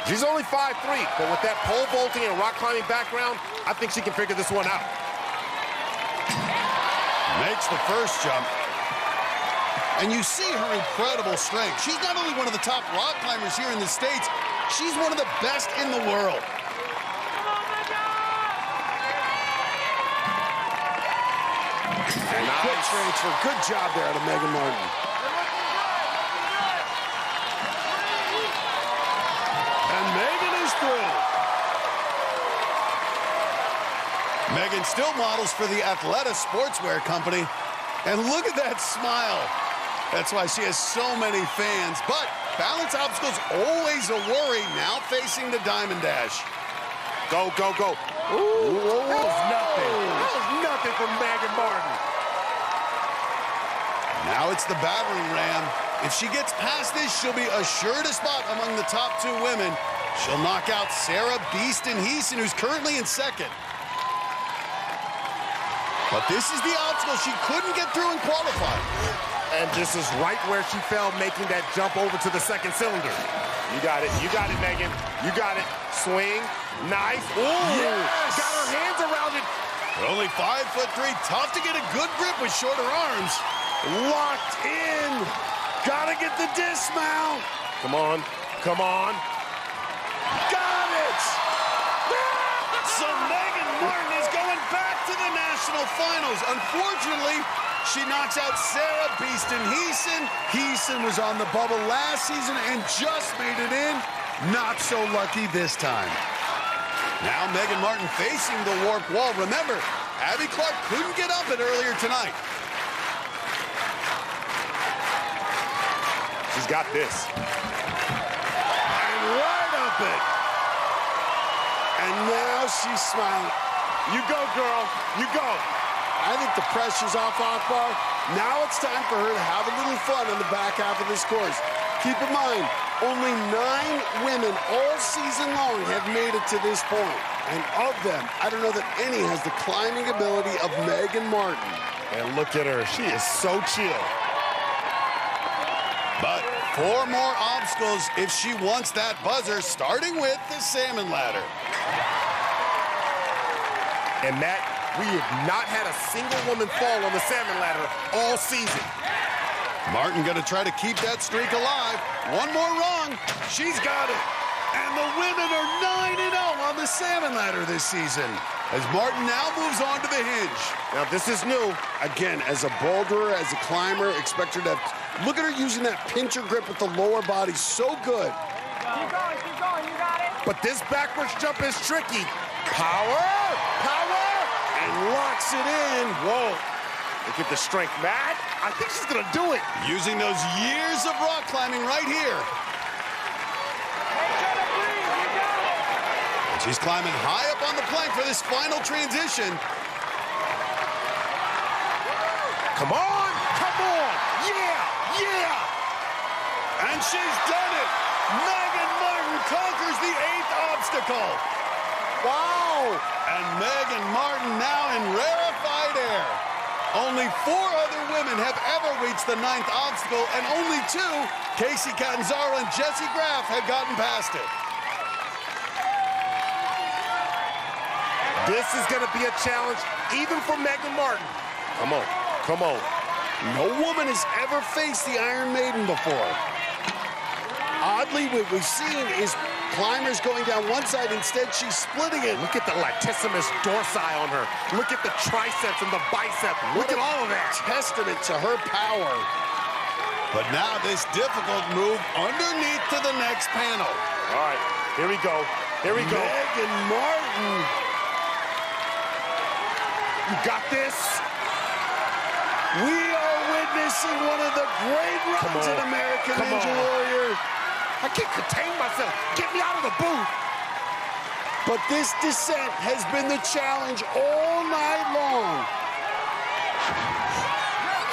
She's only 5'3", but with that pole vaulting and rock climbing background, I think she can figure this one out. Makes the first jump. And you see her incredible strength. She's not only one of the top rock climbers here in the States, she's one of the best in the world. And quick transfer. Good job there out of Megan Martin. And Megan is through. Megan still models for the Athleta Sportswear Company. And look at that smile. That's why she has so many fans. But balance obstacles always a worry, now facing the Diamond Dash. Go, go, go. Ooh, that was nothing. That was nothing from Megan Martin. Now it's the battering ram. If she gets past this, she'll be assured a spot among the top 2 women. She'll knock out Sarah Beeston-Heason, who's currently in second. But this is the obstacle she couldn't get through in qualifying. And this is right where she fell, making that jump over to the second cylinder. You got it, Megan. You got it. Swing, nice. Ooh, yes! Got her hands around it. But only 5'3", tough to get a good grip with shorter arms. Locked in. Gotta get the dismount. Come on, come on. Got it! So Megan Martin is going back to the national finals. Unfortunately, she knocks out Sarah Beeston-Heason. Heason was on the bubble last season and just made it in. Not so lucky this time. Now Megan Martin facing the warped wall. Remember, Abby Clark couldn't get up it earlier tonight. She's got this. And right up it. And now she's smiling. You go, girl. You go. I think the pressure's off Akbar. Now it's time for her to have a little fun on the back half of this course. Keep in mind, only 9 women all season long have made it to this point. And of them, I don't know that any has the climbing ability of Megan Martin. And look at her. She is so chill. But 4 more obstacles if she wants that buzzer, starting with the salmon ladder. And Matt, we have not had a single woman fall on the salmon ladder all season. Martin gonna try to keep that streak alive. 1 more wrong, she's got it. And the women are 9-0 on the salmon ladder this season, as Martin now moves on to the hinge. Now this is new. Again, as a boulderer, as a climber, expect her to have, look at her using that pincher grip with the lower body, so good. Keep going, you got it. But this backwards jump is tricky. Power, power, and locks it in. Whoa, look at the strength, Matt. I think she's gonna do it. Using those years of rock climbing right here. And she's climbing high up on the plank for this final transition. Come on, come on, yeah, yeah. And she's done it. Megan Martin conquers the 8th obstacle. Wow! And Megan Martin now in rarefied air. Only 4 other women have ever reached the 9th obstacle, and only 2, Casey Catanzaro and Jessie Graff, have gotten past it. This is going to be a challenge even for Megan Martin. Come on, come on. No woman has ever faced the Iron Maiden before. Oddly, what we've seen is Climbers going down one side. Instead, she's splitting it. Look at the latissimus dorsi on her. Look at the triceps and the bicep. Look at all of that. Testament to her power. But now this difficult move underneath to the next panel. All right, here we go. Here we go. Megan Martin. You got this. We are witnessing one of the great runs in American Ninja Warrior. I can't contain myself. Get me out of the booth. But this descent has been the challenge all night long.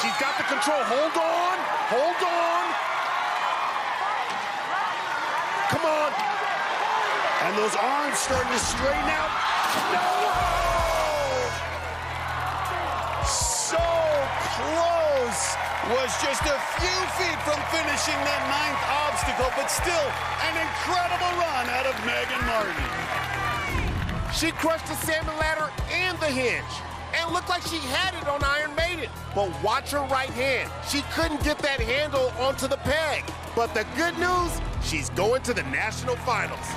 She's got the control. Hold on. Hold on. Come on. And those arms starting to straighten out. No! So close. Was just a few feet from finishing that 9th obstacle, but still an incredible run out of Megan Martin. She crushed the salmon ladder and the hinge, and looked like she had it on Iron Maiden. But watch her right hand. She couldn't get that handle onto the peg. But the good news, she's going to the national finals.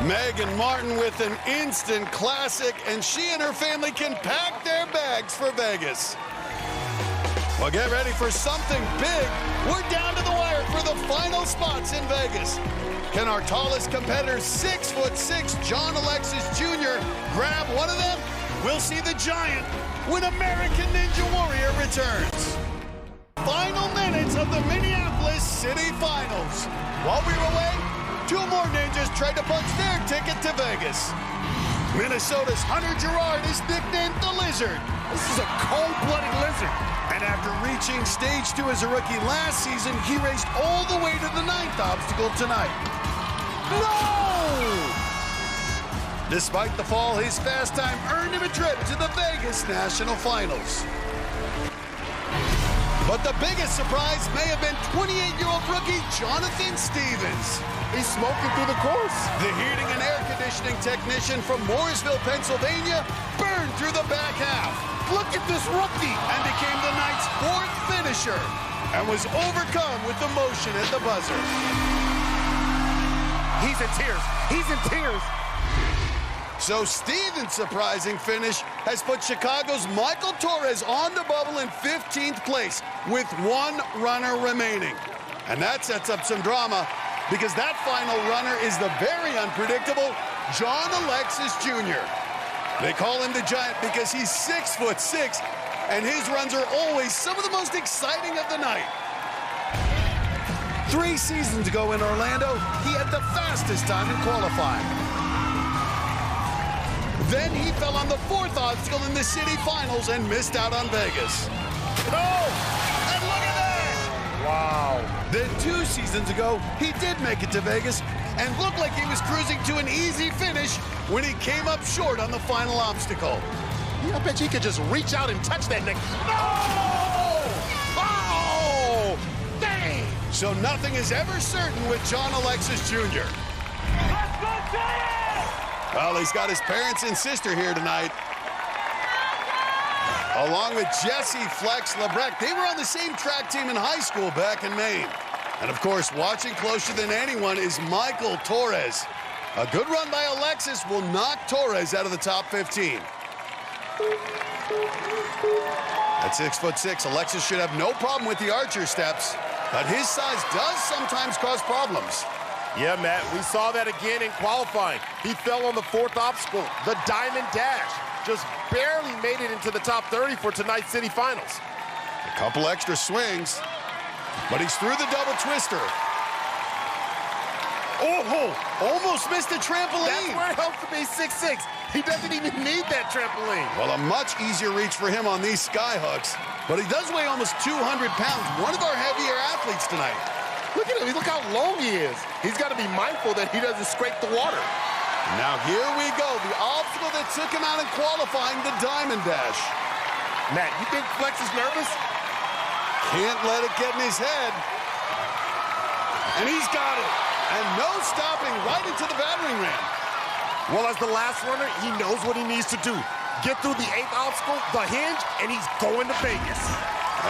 Megan Martin with an instant classic, and she and her family can pack their bags for Vegas. Well, get ready for something big. We're down to the wire for the final spots in Vegas. Can our tallest competitor, 6'6", John Alexis Jr., grab one of them? We'll see the giant when American Ninja Warrior returns. Final minutes of the Minneapolis City Finals. While we were away, 2 more ninjas tried to punch their ticket to Vegas. Minnesota's Hunter Gerard is nicknamed the Lizard. This is a cold-blooded lizard. And after reaching stage 2 as a rookie last season, he raced all the way to the 9th obstacle tonight. No! Despite the fall, his fast time earned him a trip to the Vegas National Finals. But the biggest surprise may have been 28-year-old rookie Jonathan Stevens. He's smoking through the course. The heating and air conditioning technician from Mooresville, Pennsylvania, burned through the back half. Look at this rookie! And became the night's 4th finisher and was overcome with emotion at the buzzer. He's in tears. He's in tears. So Stevens' surprising finish has put Chicago's Michael Torres on the bubble in 15th place with 1 runner remaining. And that sets up some drama because that final runner is the very unpredictable John Alexis Jr. They call him the Giant because he's 6'6", and his runs are always some of the most exciting of the night. 3 seasons ago in Orlando, he had the fastest time in qualifying. Then he fell on the 4th obstacle in the city finals and missed out on Vegas. Oh, and look at that! Wow. Then 2 seasons ago, he did make it to Vegas and looked like he was cruising to an easy finish when he came up short on the final obstacle. I bet you could just reach out and touch that neck. No! Oh! Dang! So nothing is ever certain with John Alexis Jr. Let's go, Giants! Well, he's got his parents and sister here tonight. Along with Jesse Flex Lebrecht. They were on the same track team in high school back in Maine. And of course, watching closer than anyone is Michael Torres. A good run by Alexis will knock Torres out of the top 15. At 6'6", Alexis should have no problem with the archer steps, but his size does sometimes cause problems. Yeah, Matt, we saw that again in qualifying. He fell on the 4th obstacle, the Diamond Dash. Just barely made it into the top 30 for tonight's city finals. A couple extra swings, but he's through the double twister. Oh, almost missed the trampoline. That's where it helps to be 6'6". He doesn't even need that trampoline. Well, a much easier reach for him on these sky hooks, but he does weigh almost 200 pounds, one of our heavier athletes tonight. Look at him, look how long he is. He's got to be mindful that he doesn't scrape the water. Now here we go, the obstacle that took him out in qualifying, the Diamond Dash. Matt, you think Flex is nervous? Can't let it get in his head. And he's got it. And no stopping right into the battering ram. Well, as the last runner, he knows what he needs to do. Get through the 8th obstacle, the hinge, and he's going to Vegas.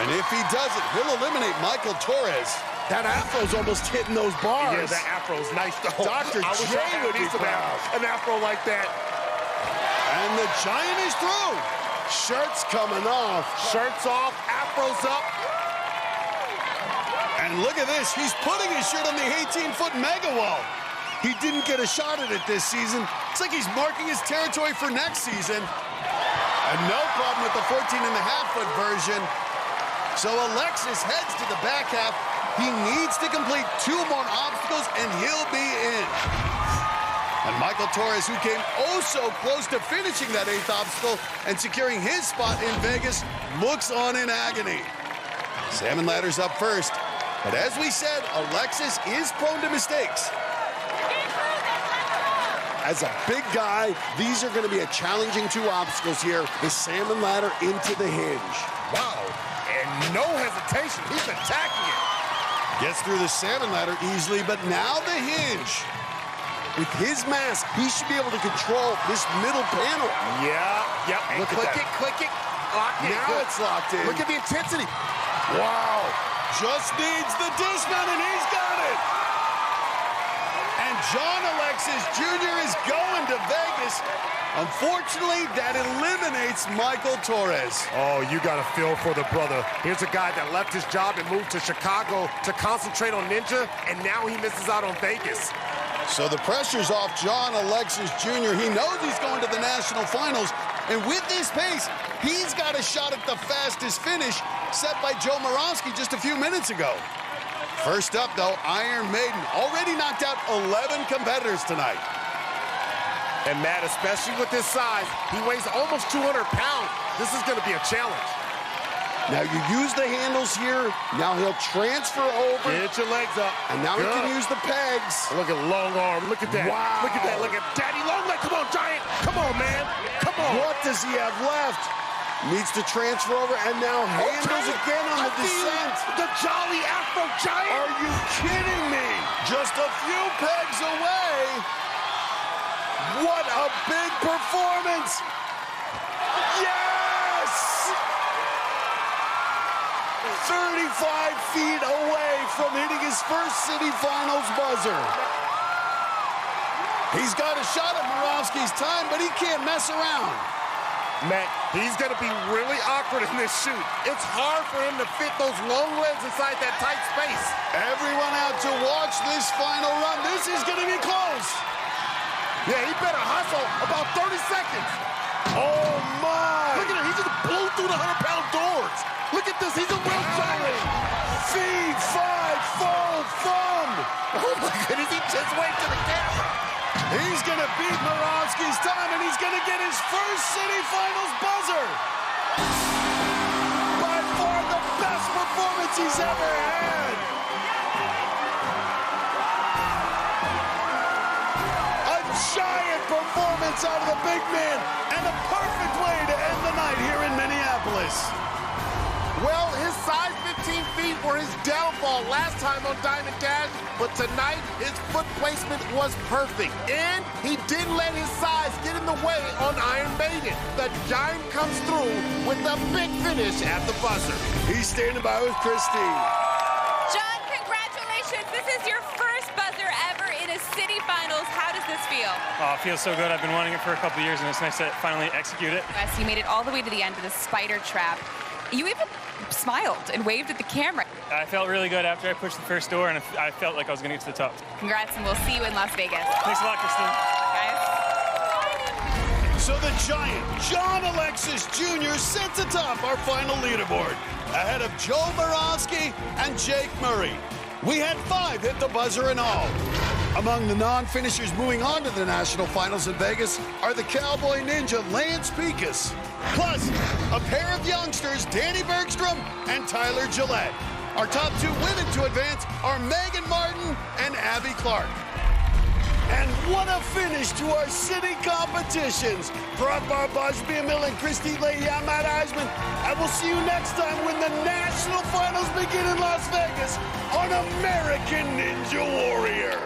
And if he does it, he'll eliminate Michael Torres. That afro's almost hitting those bars. Yeah, that afro's nice though. Dr. J would be proud. An afro like that. And the Giant is through. Shirts coming off. Shirts off, afros up. And look at this. He's putting his shirt on the 18-foot mega wall. He didn't get a shot at it this season. It's like he's marking his territory for next season. And no problem with the 14.5-foot version. So Alexis heads to the back half. He needs to complete 2 more obstacles, and he'll be in. And Michael Torres, who came oh so close to finishing that 8th obstacle and securing his spot in Vegas, looks on in agony. Salmon ladder's up first. But as we said, Alexis is prone to mistakes. As a big guy, these are going to be a challenging 2 obstacles here. The salmon ladder into the hinge. Wow, and no hesitation. He's attacking it. Gets through the salmon ladder easily, but now the hinge. With his mass, he should be able to control this middle panel. Yeah. Look at that. Click it. Locked in. Now it's locked in. Look at the intensity. Wow. Just needs the dismount, and he's got it. And John Alexis Jr. is going to Vegas. Unfortunately, that eliminates Michael Torres. Oh, you got to feel for the brother. Here's a guy that left his job and moved to Chicago to concentrate on Ninja, and now he misses out on Vegas. So the pressure's off John Alexis Jr. He knows he's going to the national finals, and with this pace, he's got a shot at the fastest finish set by Joe Moravsky just a few minutes ago. First up, though, Iron Maiden already knocked out 11 competitors tonight. And Matt, especially with his size, he weighs almost 200 pounds. This is going to be a challenge. Now you use the handles here. Now he'll transfer over. Get your legs up. And now he can use the pegs. Look at long arm. Look at that. Wow. Look at that. Look at Daddy long leg. Come on, Giant. Come on, man. Come on. What does he have left? Needs to transfer over, and now handles again on the descent. The Jolly Afro Giant. Are you kidding me? Just a few pegs away. What a big performance. Yes! 35 feet away from hitting his first city finals buzzer. He's got a shot at Moravsky's time, but he can't mess around. Matt, he's going to be really awkward in this shoot. It's hard for him to fit those long legs inside that tight space. Everyone out to watch this final run. This is going to be close. Yeah, he better hustle about 30 seconds. Oh, my. Look at him. He just blew through the 100-pound doors. Look at this. He's a real giant. Feed 5 fold thumb. Oh, my goodness. He just waved to the camera. He's going to beat Moravsky's time, and he's going to get his first city finals buzzer. By far the best performance he's ever had. A giant performance out of the big man, and a perfect way to end the night here in Minneapolis. Well, his size 15 feet were his downfall last time on Diamond Dash, but tonight his foot placement was perfect. And he didn't let his size get in the way on Iron Maiden. The Giant comes through with a big finish at the buzzer. He's standing by with Christine. John, congratulations. This is your first buzzer ever in a city finals. How does this feel? Oh, it feels so good. I've been wanting it for a couple of years, and it's nice to finally execute it. Yes, you made it all the way to the end with a spider trap. You even smiled and waved at the camera. I felt really good after I pushed the first door, and I felt like I was going to get to the top. Congrats, and we'll see you in Las Vegas. Thanks a lot, Christine. Guys. So the Giant, John Alexis Jr. sits atop our final leaderboard, ahead of Joe Moravsky and Jake Murray. We had 5 hit the buzzer in all. Among the non-finishers moving on to the national finals in Vegas are the Cowboy Ninja Lance Pekas, plus a pair of youngsters, Danny Bergstrom and Tyler Gillette. Our top 2 women to advance are Megan Martin and Abby Clark. And what a finish to our city competitions. For Akbar Bajbia and Christine Leahy, I'm Matt Eisman. And we'll see you next time when the national finals begin in Las Vegas on American Ninja Warrior.